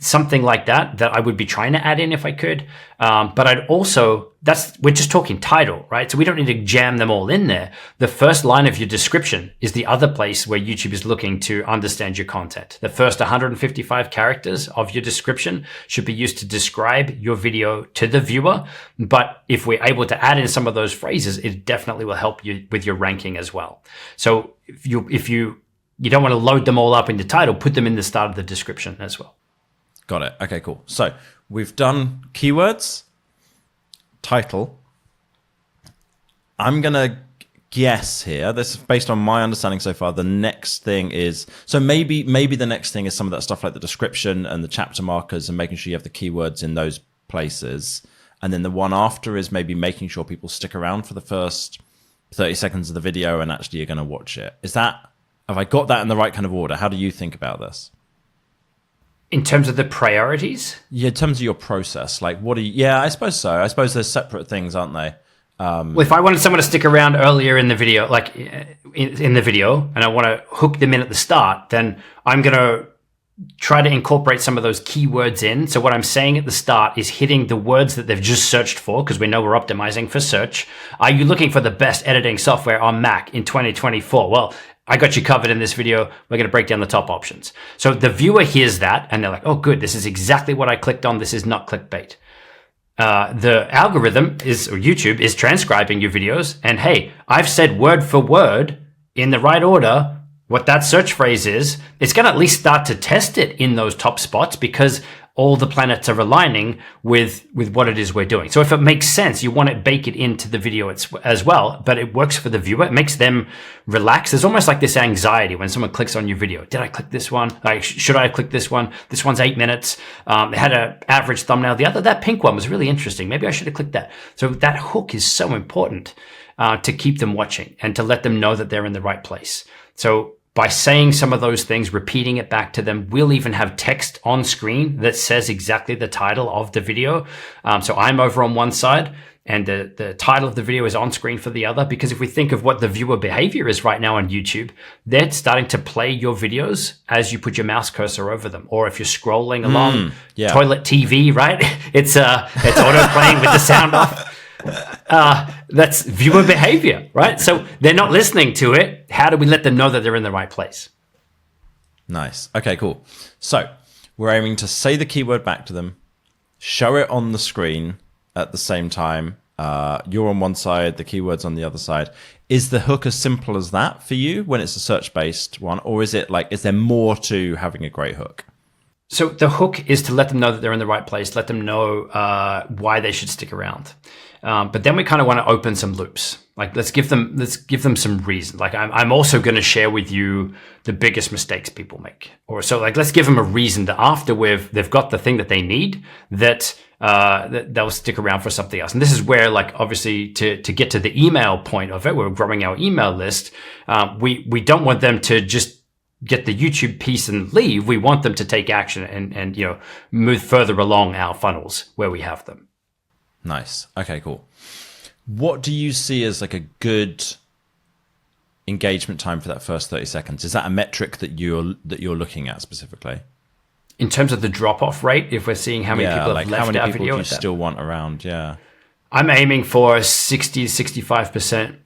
something like that I would be trying to add in if I could. But I'd also, we're just talking title, right? So we don't need to jam them all in there. The first line of your description is the other place where YouTube is looking to understand your content. The first 155 characters of your description should be used to describe your video to the viewer. But if we're able to add in some of those phrases, it definitely will help you with your ranking as well. So if you don't want to load them all up in the title, put them in the start of the description as well. Got it. Okay, cool. So we've done keywords, title. I'm going to guess here, this is based on my understanding so far, the next thing is, so maybe the next thing is some of that stuff like the description and the chapter markers and making sure you have the keywords in those places. And then the one after is maybe making sure people stick around for the first 30 seconds of the video and actually you're going to watch it. Have I got that in the right kind of order? How do you think about this? In terms of the priorities? Yeah, in terms of your process, like yeah, I suppose so. I suppose there's separate things, aren't they? Well, if I wanted someone to stick around earlier in the video, like in the video, and I want to hook them in at the start, then I'm going to try to incorporate some of those keywords in. So what I'm saying at the start is hitting the words that they've just searched for, because we know we're optimizing for search. Are you looking for the best editing software on Mac in 2024? Well, I got you covered in this video. We're going to break down the top options. So the viewer hears that and they're like, oh, good. This is exactly what I clicked on. This is not clickbait. The algorithm or YouTube is transcribing your videos. And hey, I've said word for word in the right order what that search phrase is. It's going to at least start to test it in those top spots, because all the planets are aligning with what it is we're doing. So if it makes sense, you want to bake it into the video as well, but it works for the viewer. It makes them relax. There's almost like this anxiety when someone clicks on your video. Did I click this one? Like, should I click this one? This one's 8 minutes. It had an average thumbnail. That pink one was really interesting. Maybe I should have clicked that. So that hook is so important to keep them watching and to let them know that they're in the right place. So by saying some of those things, repeating it back to them, we'll even have text on screen that says exactly the title of the video. So I'm over on one side and the title of the video is on screen for the other, because if we think of what the viewer behavior is right now on YouTube, they're starting to play your videos as you put your mouse cursor over them. Or if you're scrolling along toilet TV, right? It's auto playing with the sound off. That's viewer behavior, right? So they're not listening to it. How do we let them know that they're in the right place? Nice. Okay, cool. So we're aiming to say the keyword back to them, show it on the screen at the same time. You're on one side, the keyword's on the other side. Is the hook as simple as that for you when it's a search-based one? Or is it like, is there more to having a great hook? So the hook is to let them know that they're in the right place, let them know why they should stick around. But then we kind of want to open some loops. Like let's give them some reason. Like I'm also going to share with you the biggest mistakes people make. Or so like let's give them a reason that after they've got the thing that they need, that they'll stick around for something else. And this is where, like, obviously to get to the email point of it, we're growing our email list. We don't want them to just get the YouTube piece and leave. We want them to take action and move further along our funnels where we have them. Nice. Okay, cool. What do you see as like a good engagement time for that first 30 seconds? Is that a metric that you're looking at specifically? In terms of the drop-off rate, if we're seeing how many people have left our video. How many people do you still want around? Yeah. I'm aiming for 60 to 65%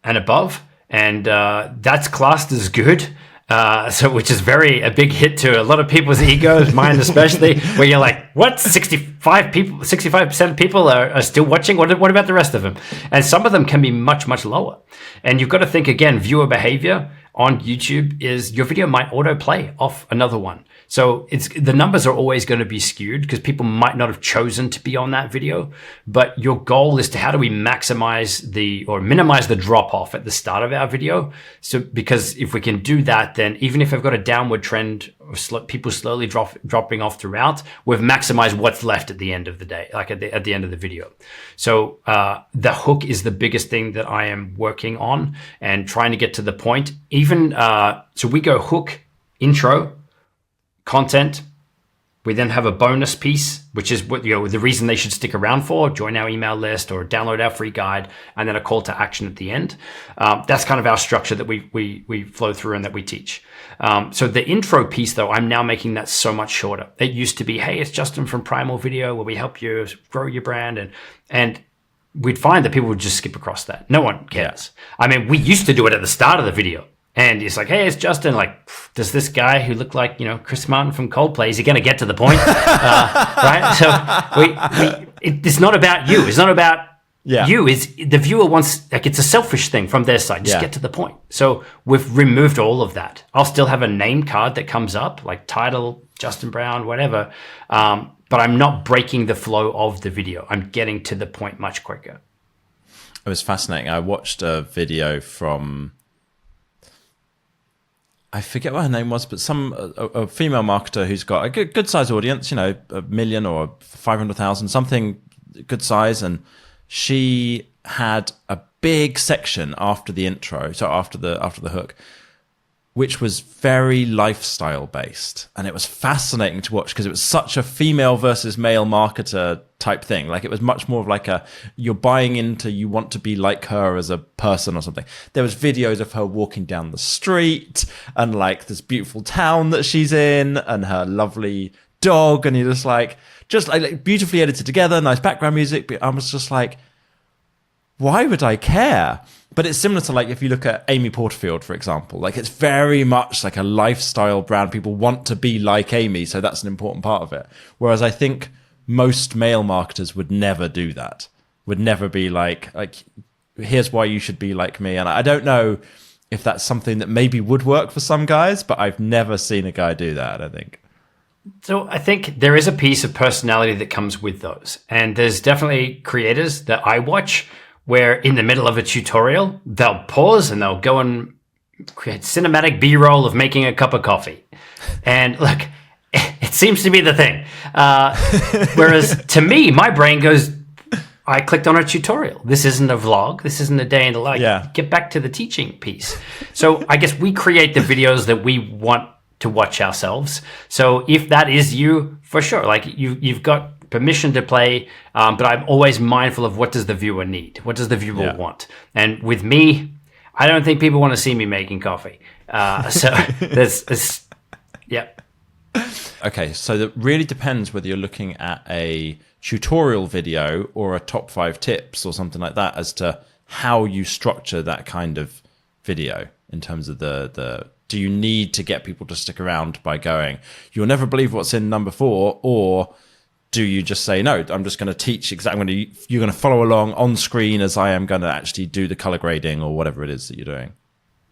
and above. And that's classed as good. Which is a big hit to a lot of people's egos, mine especially, where you're like, what? 65% of people are still watching? What about the rest of them? And some of them can be much, much lower. And you've got to think again, viewer behavior on YouTube is your video might autoplay off another one. So the numbers are always going to be skewed because people might not have chosen to be on that video. But your goal is to how do we maximize or minimize the drop off at the start of our video? So because if we can do that, then even if I've got a downward trend of people slowly dropping off throughout, we've maximized what's left at the end of the day, like at the end of the video. So the hook is the biggest thing that I am working on and trying to get to the point. Even so we go hook, intro, content. We then have a bonus piece, which is what the reason they should stick around for, join our email list or download our free guide, and then a call to action at the end. That's kind of our structure that we flow through and that we teach. So the intro piece, though, I'm now making that so much shorter. It used to be, hey, it's Justin from Primal Video, where we help you grow your brand, and we'd find that people would just skip across that. No one cares. I mean, we used to do it at the start of the video. And it's like, hey, it's Justin. Like, does this guy who looked like, Chris Martin from Coldplay, is he going to get to the point? Right? So it's not about you. It's not about you. Is the viewer wants, like, it's a selfish thing from their side. Just get to the point. So we've removed all of that. I'll still have a name card that comes up, like title, Justin Brown, whatever. But I'm not breaking the flow of the video. I'm getting to the point much quicker. It was fascinating. I watched a video from, I forget what her name was, but a female marketer who's got a good size audience, 1 million or 500,000, something good size. And she had a big section after the intro. So after the hook, which was very lifestyle based. And it was fascinating to watch because it was such a female versus male marketer type thing. Like it was much more of like you're buying into, you want to be like her as a person or something. There was videos of her walking down the street and like this beautiful town that she's in and her lovely dog. And you're just like beautifully edited together, nice background music. But I was just like, why would I care? But it's similar to like if you look at Amy Porterfield, for example, like it's very much like a lifestyle brand. People want to be like Amy, so that's an important part of it. Whereas I think most male marketers would never do that. Would never be like here's why you should be like me. And I don't know if that's something that maybe would work for some guys, but I've never seen a guy do that, I don't think. So I think there is a piece of personality that comes with those. And there's definitely creators that I watch where in the middle of a tutorial, they'll pause and they'll go and create cinematic B-roll of making a cup of coffee. And look, it seems to be the thing. Whereas to me, my brain goes, I clicked on a tutorial. This isn't a vlog. This isn't a day in the life. Yeah. Get back to the teaching piece. So I guess we create the videos that we want to watch ourselves. So if that is you, for sure, like you've got permission to play, but I'm always mindful of what does the viewer need? What does the viewer want? And with me, I don't think people want to see me making coffee. So there's yeah. Okay, so that really depends whether you're looking at a tutorial video or a top 5 tips or something like that as to how you structure that kind of video in terms of the do you need to get people to stick around by going, you'll never believe what's in number 4, or do you just say, no, I'm just going to teach exactly, you're going to follow along on screen as I am going to actually do the color grading or whatever it is that you're doing?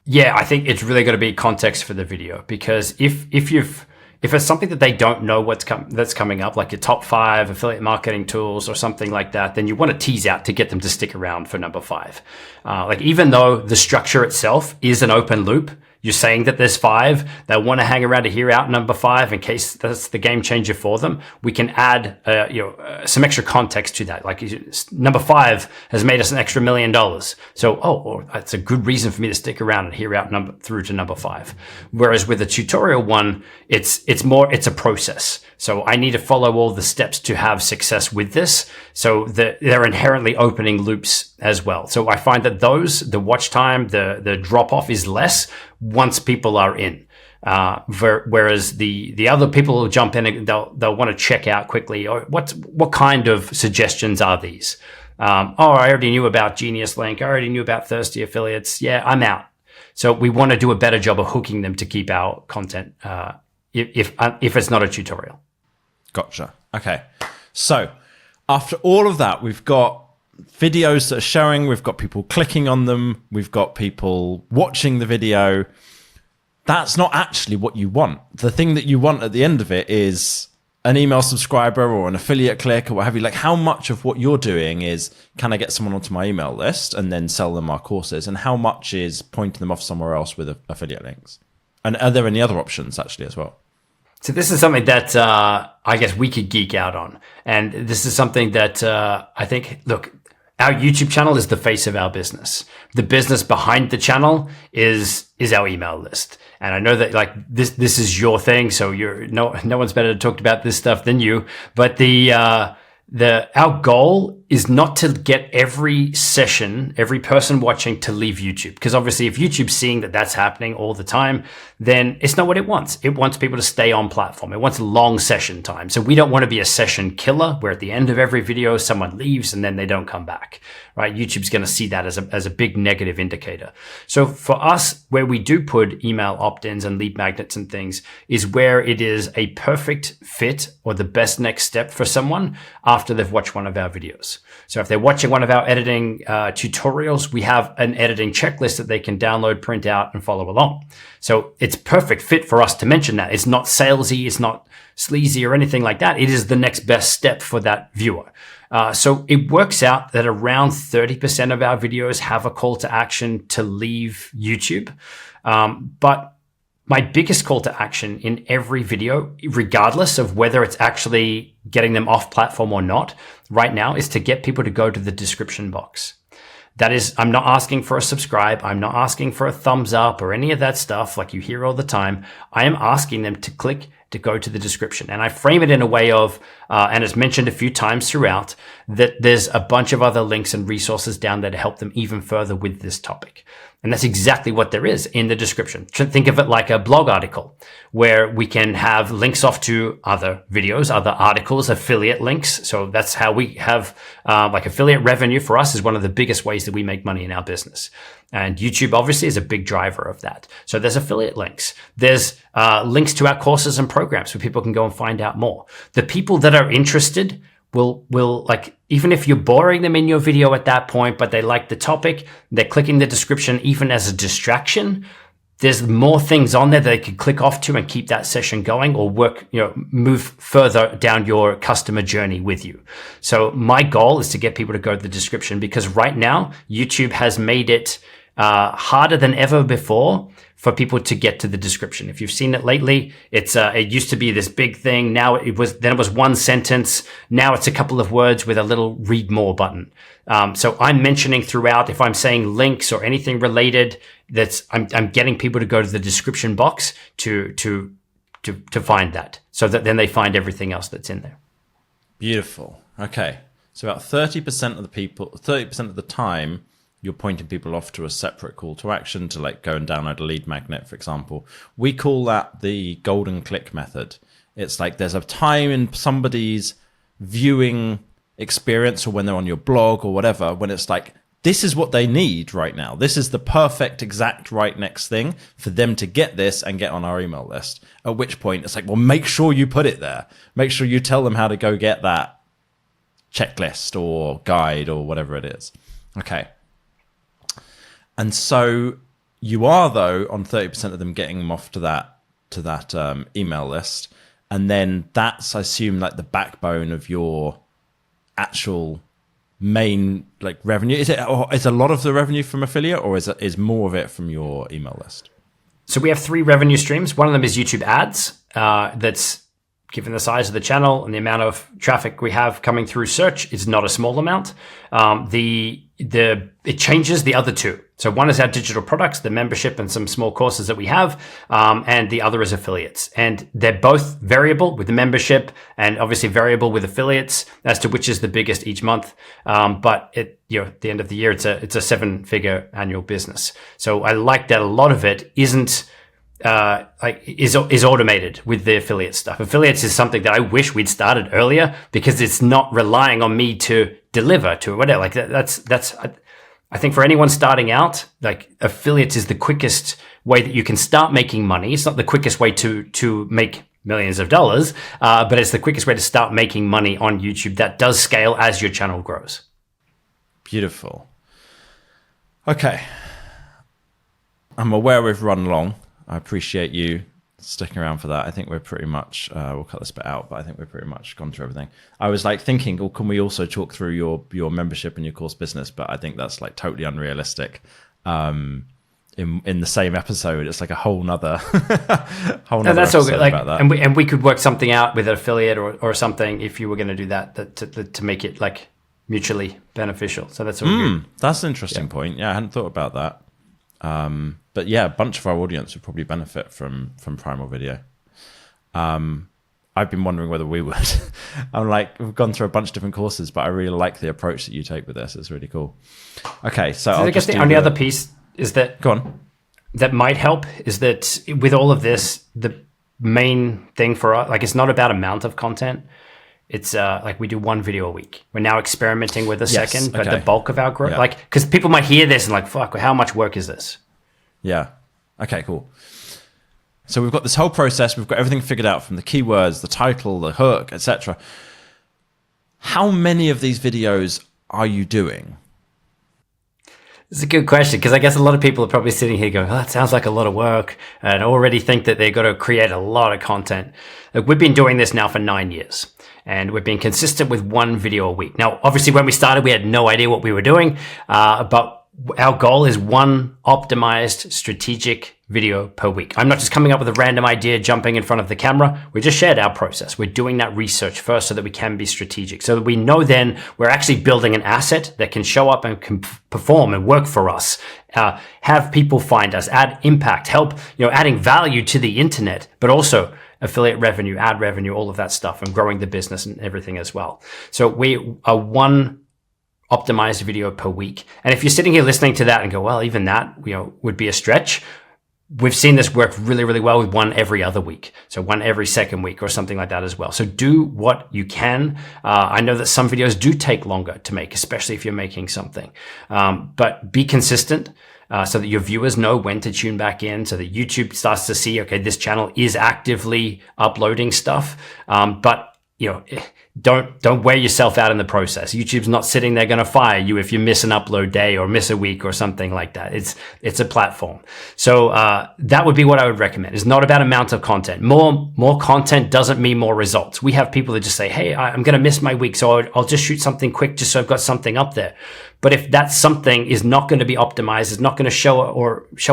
Yeah, I think it's really got to be context for the video, because if it's something that they don't know that's coming up, like your top 5 affiliate marketing tools or something like that, then you want to tease out to get them to stick around for number 5. Like even though the structure itself is an open loop, you're saying that there's 5, they want to hang around to hear out number 5 in case that's the game changer for them. We can add, some extra context to that. Like number 5 has made us an extra $1 million. So, that's a good reason for me to stick around and hear out through to number 5. Whereas with a tutorial one, it's a process. So I need to follow all the steps to have success with this. So they're inherently opening loops as well. So I find that the watch time, the drop off is less once people are in. Whereas the other people will jump in and they'll want to check out quickly. Or what kind of suggestions are these? I already knew about Genius Link. I already knew about Thirsty Affiliates. Yeah, I'm out. So we want to do a better job of hooking them to keep our content, if it's not a tutorial. Gotcha. Okay. So after all of that, we've got videos that are showing, we've got people clicking on them, we've got people watching the video. That's not actually what you want. The thing that you want at the end of it is an email subscriber or an affiliate click or what have you. Like, how much of what you're doing is, can I get someone onto my email list and then sell them our courses? And how much is pointing them off somewhere else with affiliate links? And are there any other options actually as well? So this is something that I guess we could geek out on. And this is something that I think, look, our YouTube channel is the face of our business. The business behind the channel is our email list. And I know that like this is your thing, so no one's better to talk about this stuff than you. But our goal is not to get every person watching to leave YouTube. Because obviously if YouTube's seeing that that's happening all the time, then it's not what it wants. It wants people to stay on platform. It wants long session time. So we don't want to be a session killer where at the end of every video, someone leaves and then they don't come back, right? YouTube's going to see that as a big negative indicator. So for us, where we do put email opt-ins and lead magnets and things is where it is a perfect fit or the best next step for someone after they've watched one of our videos. So if they're watching one of our editing tutorials, we have an editing checklist that they can download, print out, and follow along. So it's perfect fit for us to mention that. It's not salesy, it's not sleazy or anything like that. It is the next best step for that viewer. So it works out that around 30% of our videos have a call to action to leave YouTube. But my biggest call to action in every video, regardless of whether it's actually getting them off platform or not, right now is to get people to go to the description box. That is, I'm not asking for a subscribe. I'm not asking for a thumbs up or any of that stuff like you hear all the time. I am asking them to click to go to the description. And I frame it in a way of, and it's mentioned a few times throughout, that there's a bunch of other links and resources down there to help them even further with this topic. And that's exactly what there is in the description. Think of it like a blog article where we can have links off to other videos, other articles, affiliate links. So that's how we have like affiliate revenue for us is one of the biggest ways that we make money in our business. And YouTube obviously is a big driver of that. So there's affiliate links. There's links to our courses and programs where people can go and find out more. The people that are interested will like, even if you're boring them in your video at that point, but they like the topic, they're clicking the description even as a distraction, there's more things on there that they could click off to and keep that session going, or work, move further down your customer journey with you. So my goal is to get people to go to the description, because right now YouTube has made it harder than ever before for people to get to the description. If you've seen it lately, it used to be this big thing. Now it was one sentence. Now it's a couple of words with a little read more button. So I'm mentioning throughout, if I'm saying links or anything related, I'm getting people to go to the description box to find that, so that then they find everything else that's in there. Beautiful. Okay. So about 30% of the people, 30% of the time, you're pointing people off to a separate call to action to like go and download a lead magnet, for example. We call that the golden click method. It's like there's a time in somebody's viewing experience, or when they're on your blog or whatever, when it's like, this is what they need right now. This is the perfect exact right next thing for them to get this and get on our email list. At which point it's like, well, make sure you put it there. Make sure you tell them how to go get that checklist or guide or whatever it is. Okay. And so you are, though, on 30% of them getting them off to that email list. And then that's, I assume, like the backbone of your actual main like revenue. Is a lot of the revenue from affiliate, or is more of it from your email list? So we have 3 revenue streams. One of them is YouTube ads. That's, given the size of the channel and the amount of traffic we have coming through search, is not a small amount. It changes the other 2. So one is our digital products, the membership and some small courses that we have, and the other is affiliates. And they're both variable with the membership, and obviously variable with affiliates as to which is the biggest each month. But at the end of the year, it's a 7-figure annual business. So I like that a lot of it isn't is automated with the affiliate stuff. Affiliates is something that I wish we'd started earlier, because it's not relying on me to deliver to whatever. Like that's I think for anyone starting out, like, affiliates is the quickest way that you can start making money. It's not the quickest way to make millions of dollars, but it's the quickest way to start making money on YouTube that does scale as your channel grows. Beautiful. Okay. I'm aware we've run long. I appreciate you sticking around for that. I think we're pretty much, we'll cut this bit out, but I think we're pretty much gone through everything. I was like thinking, well, can we also talk through your membership and your course business? But I think that's like totally unrealistic. In the same episode, it's like a whole nother, that's all good. Like, about that. And we could work something out with an affiliate or something if you were going to do that to make it like mutually beneficial. So that's all good. That's an interesting point. Yeah, I hadn't thought about that. But yeah, a bunch of our audience would probably benefit from Primal Video. I've been wondering whether we would. I'm like, we've gone through a bunch of different courses, but I really like the approach that you take with this. It's really cool. Okay, so I guess the only other piece is that, go on, that might help is that with all of this, the main thing for us, like, it's not about amount of content. It's like we do 1 video a week. We're now experimenting with a second, but the bulk of our growth, like, because people might hear this and like, fuck, how much work is this? Yeah. Okay, cool. So we've got this whole process. We've got everything figured out, from the keywords, the title, the hook, etc. How many of these videos are you doing? It's a good question, because I guess a lot of people are probably sitting here going, oh, that sounds like a lot of work, and already think that they've got to create a lot of content. Like, we've been doing this now for 9 years, and we've been consistent with 1 video a week. Now, obviously, when we started, we had no idea what we were doing, but our goal is 1 optimized strategic video per week. I'm not just coming up with a random idea, jumping in front of the camera. We just shared our process. We're doing that research first so that we can be strategic, so that we know then we're actually building an asset that can show up and can perform and work for us, have people find us, add impact, help, adding value to the internet, but also affiliate revenue, ad revenue, all of that stuff, and growing the business and everything as well. So we are 1 optimized video per week. And if you're sitting here listening to that and go, well, even that, would be a stretch. We've seen this work really, really well with 1 every other week. So 1 every second week or something like that as well. So do what you can. I know that some videos do take longer to make, especially if you're making something. But be consistent so that your viewers know when to tune back in, so that YouTube starts to see, okay, this channel is actively uploading stuff. But don't wear yourself out in the process. YouTube's not sitting there going to fire you if you miss an upload day or miss a week or something like that. It's a platform. So that would be what I would recommend. It's not about amount of content. More content doesn't mean more results. We have people that just say, hey, I'm going to miss my week, so I'll just shoot something quick just so I've got something up there. But if that something is not going to be optimized, is not going to show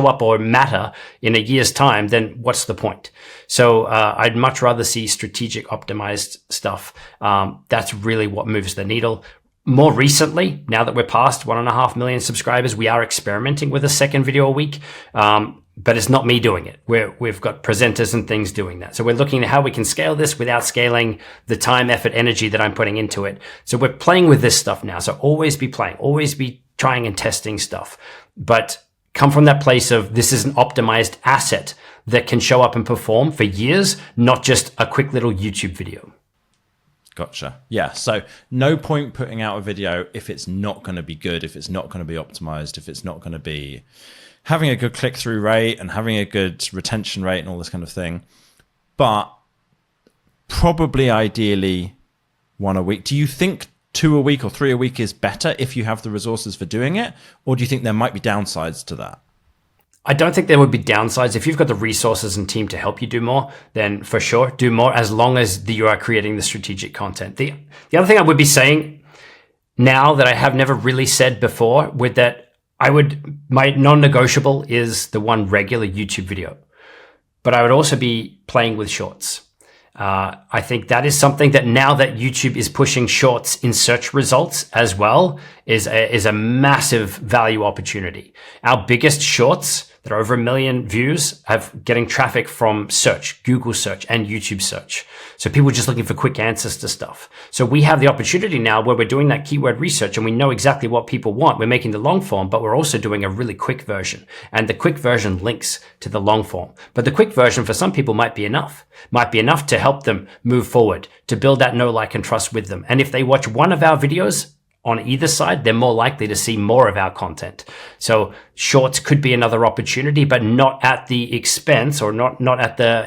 up or matter in a year's time, then what's the point? So I'd much rather see strategic optimized stuff. That's really what moves the needle. More recently, now that we're past 1.5 million subscribers, we are experimenting with a second video a week. But it's not me doing it. We've got presenters and things doing that. So we're looking at how we can scale this without scaling the time, effort, energy that I'm putting into it. So we're playing with this stuff now. So always be playing, always be trying and testing stuff, but come from that place of this is an optimized asset that can show up and perform for years, not just a quick little YouTube video. Gotcha. Yeah. So no point putting out a video if it's not going to be good, if it's not going to be optimized, if it's not going to be having a good click-through rate and having a good retention rate and all this kind of thing. But probably ideally 1 a week. Do you think 2 a week or 3 a week is better if you have the resources for doing it? Or do you think there might be downsides to that? I don't think there would be downsides. If you've got the resources and team to help you do more, then for sure, do more as long as you are creating the strategic content. The other thing I would be saying now that I have never really said before with that, my non-negotiable is the one regular YouTube video, but I would also be playing with shorts. I think that is something that now that YouTube is pushing shorts in search results as well is a massive value opportunity. Our biggest shorts that are over 1 million views have getting traffic from search, Google search and YouTube search. So people are just looking for quick answers to stuff. So we have the opportunity now where we're doing that keyword research and we know exactly what people want. We're making the long form, but we're also doing a really quick version. And the quick version links to the long form. But the quick version for some people might be enough to help them move forward, to build that know, like, and trust with them. And if they watch one of our videos on either side, they're more likely to see more of our content. So shorts could be another opportunity, but not at the expense or not at the,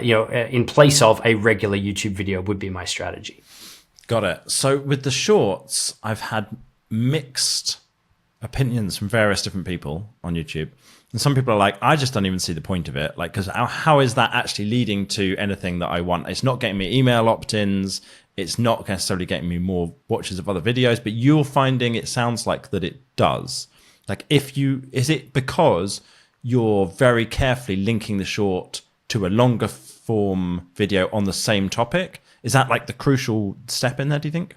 in place of a regular YouTube video would be my strategy. Got it. So with the shorts, I've had mixed opinions from various different people on YouTube. And some people are like, I just don't even see the point of it. Like, because how is that actually leading to anything that I want? It's not getting me email opt-ins. It's not necessarily getting me more watches of other videos, but you're finding it sounds like that it does. Like is it because you're very carefully linking the short to a longer form video on the same topic? Is that like the crucial step in there, do you think?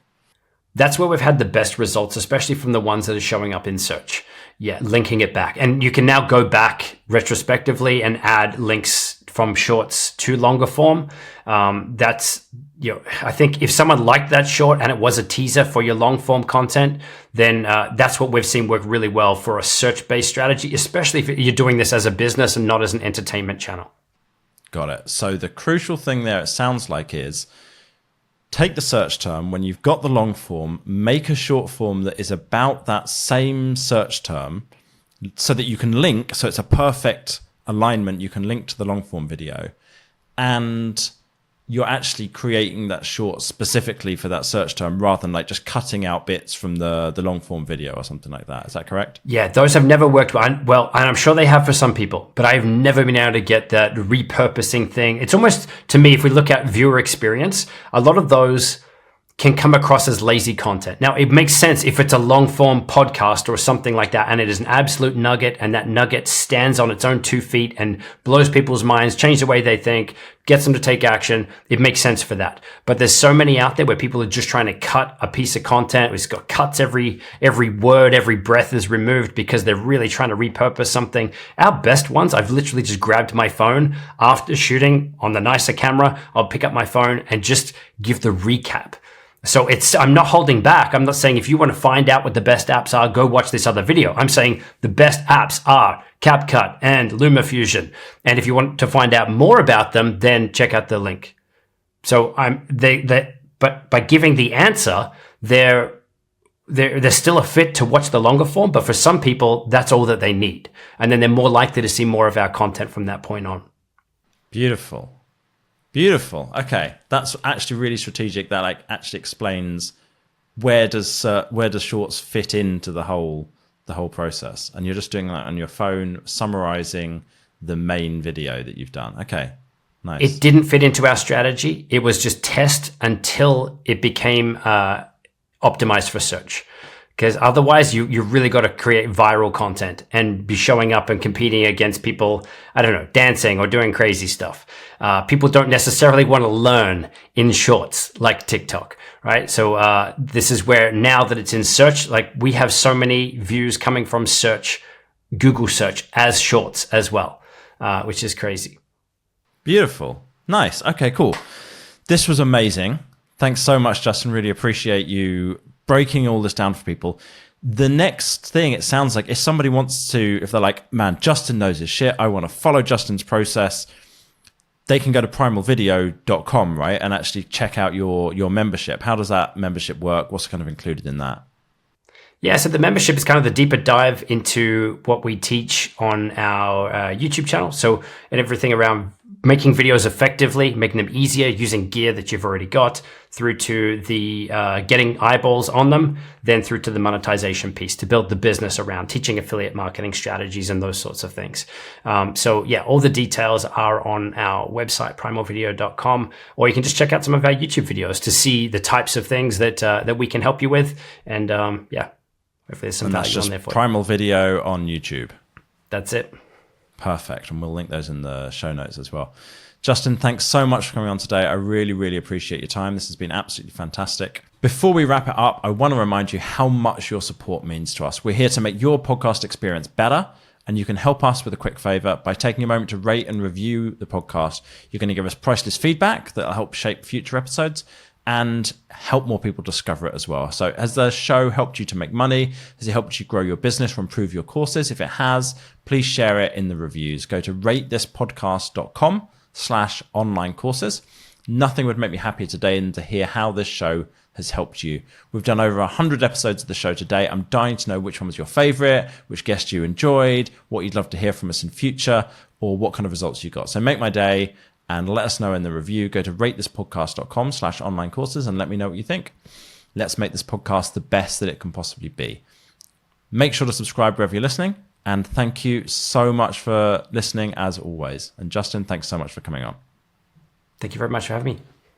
That's where we've had the best results, especially from the ones that are showing up in search. Yeah, linking it back. And you can now go back retrospectively and add links from shorts to longer form. I think if someone liked that short and it was a teaser for your long form content, then that's what we've seen work really well for a search-based strategy, especially if you're doing this as a business and not as an entertainment channel. Got it. So the crucial thing there, it sounds like, is take the search term, when you've got the long form, make a short form that is about that same search term so that you can link. So it's a perfect alignment. You can link to the long form video and you're actually creating that short specifically for that search term rather than like just cutting out bits from the long form video or something like that. Is that correct? Yeah, those have never worked well, and I'm sure they have for some people, but I've never been able to get that repurposing thing. It's almost, to me, if we look at viewer experience, a lot of those can come across as lazy content. Now, it makes sense if it's a long form podcast or something like that, and it is an absolute nugget, and that nugget stands on its own 2 feet and blows people's minds, changes the way they think, gets them to take action. It makes sense for that. But there's so many out there where people are just trying to cut a piece of content. It's got cuts every word, every breath is removed because they're really trying to repurpose something. Our best ones, I've literally just grabbed my phone after shooting on the nicer camera. I'll pick up my phone and just give the recap. So I'm not holding back. I'm not saying if you want to find out what the best apps are, go watch this other video. I'm saying the best apps are CapCut and LumaFusion. And if you want to find out more about them, then check out the link. So but by giving the answer, they're still a fit to watch the longer form. But for some people, that's all that they need. And then they're more likely to see more of our content from that point on. Beautiful. Beautiful. Okay, that's actually really strategic. That like actually explains where does shorts fit into the whole process, and you're just doing that on your phone, summarizing the main video that you've done. Okay, nice. It didn't fit into our strategy. It was just test until it became optimized for search. Because otherwise, you really got to create viral content and be showing up and competing against people, I don't know, dancing or doing crazy stuff. People don't necessarily want to learn in shorts like TikTok, right? So this is where now that it's in search, like we have so many views coming from search, Google search as shorts as well, which is crazy. Beautiful. Nice. Okay, cool. This was amazing. Thanks so much, Justin. Really appreciate you breaking all this down for people. The next thing, it sounds like, if somebody wants to, if they're like, man, Justin knows his shit, I want to follow Justin's process, they can go to primalvideo.com, right? And actually check out your membership. How does that membership work? What's kind of included in that? Yeah, so the membership is kind of the deeper dive into what we teach on our YouTube channel. So, and everything around making videos effectively, making them easier, using gear that you've already got, through to the getting eyeballs on them, then through to the monetization piece to build the business around teaching affiliate marketing strategies and those sorts of things. So yeah, all the details are on our website, primalvideo.com, or you can just check out some of our YouTube videos to see the types of things that we can help you with. And yeah, hopefully there's some value on there for you. Primal Video on YouTube. That's it. Perfect. And we'll link those in the show notes as well. Justin, thanks so much for coming on today. I really, really appreciate your time. This has been absolutely fantastic. Before we wrap it up, I want to remind you how much your support means to us. We're here to make your podcast experience better, and you can help us with a quick favor by taking a moment to rate and review the podcast. You're going to give us priceless feedback that will help shape future episodes and help more people discover it as well. So has the show helped you to make money? Has it helped you grow your business or improve your courses? If it has, please share it in the reviews. Go to ratethispodcast.com/online courses. Nothing would make me happier today than to hear how this show has helped you. We've done over 100 episodes of the show today. I'm dying to know which one was your favorite, which guest you enjoyed, what you'd love to hear from us in future, or what kind of results you got. So make my day and let us know in the review. Go to ratethispodcast.com/online courses and let me know what you think. Let's make this podcast the best that it can possibly be. Make sure to subscribe wherever you're listening. And thank you so much for listening as always. And Justin, thanks so much for coming on. Thank you very much for having me.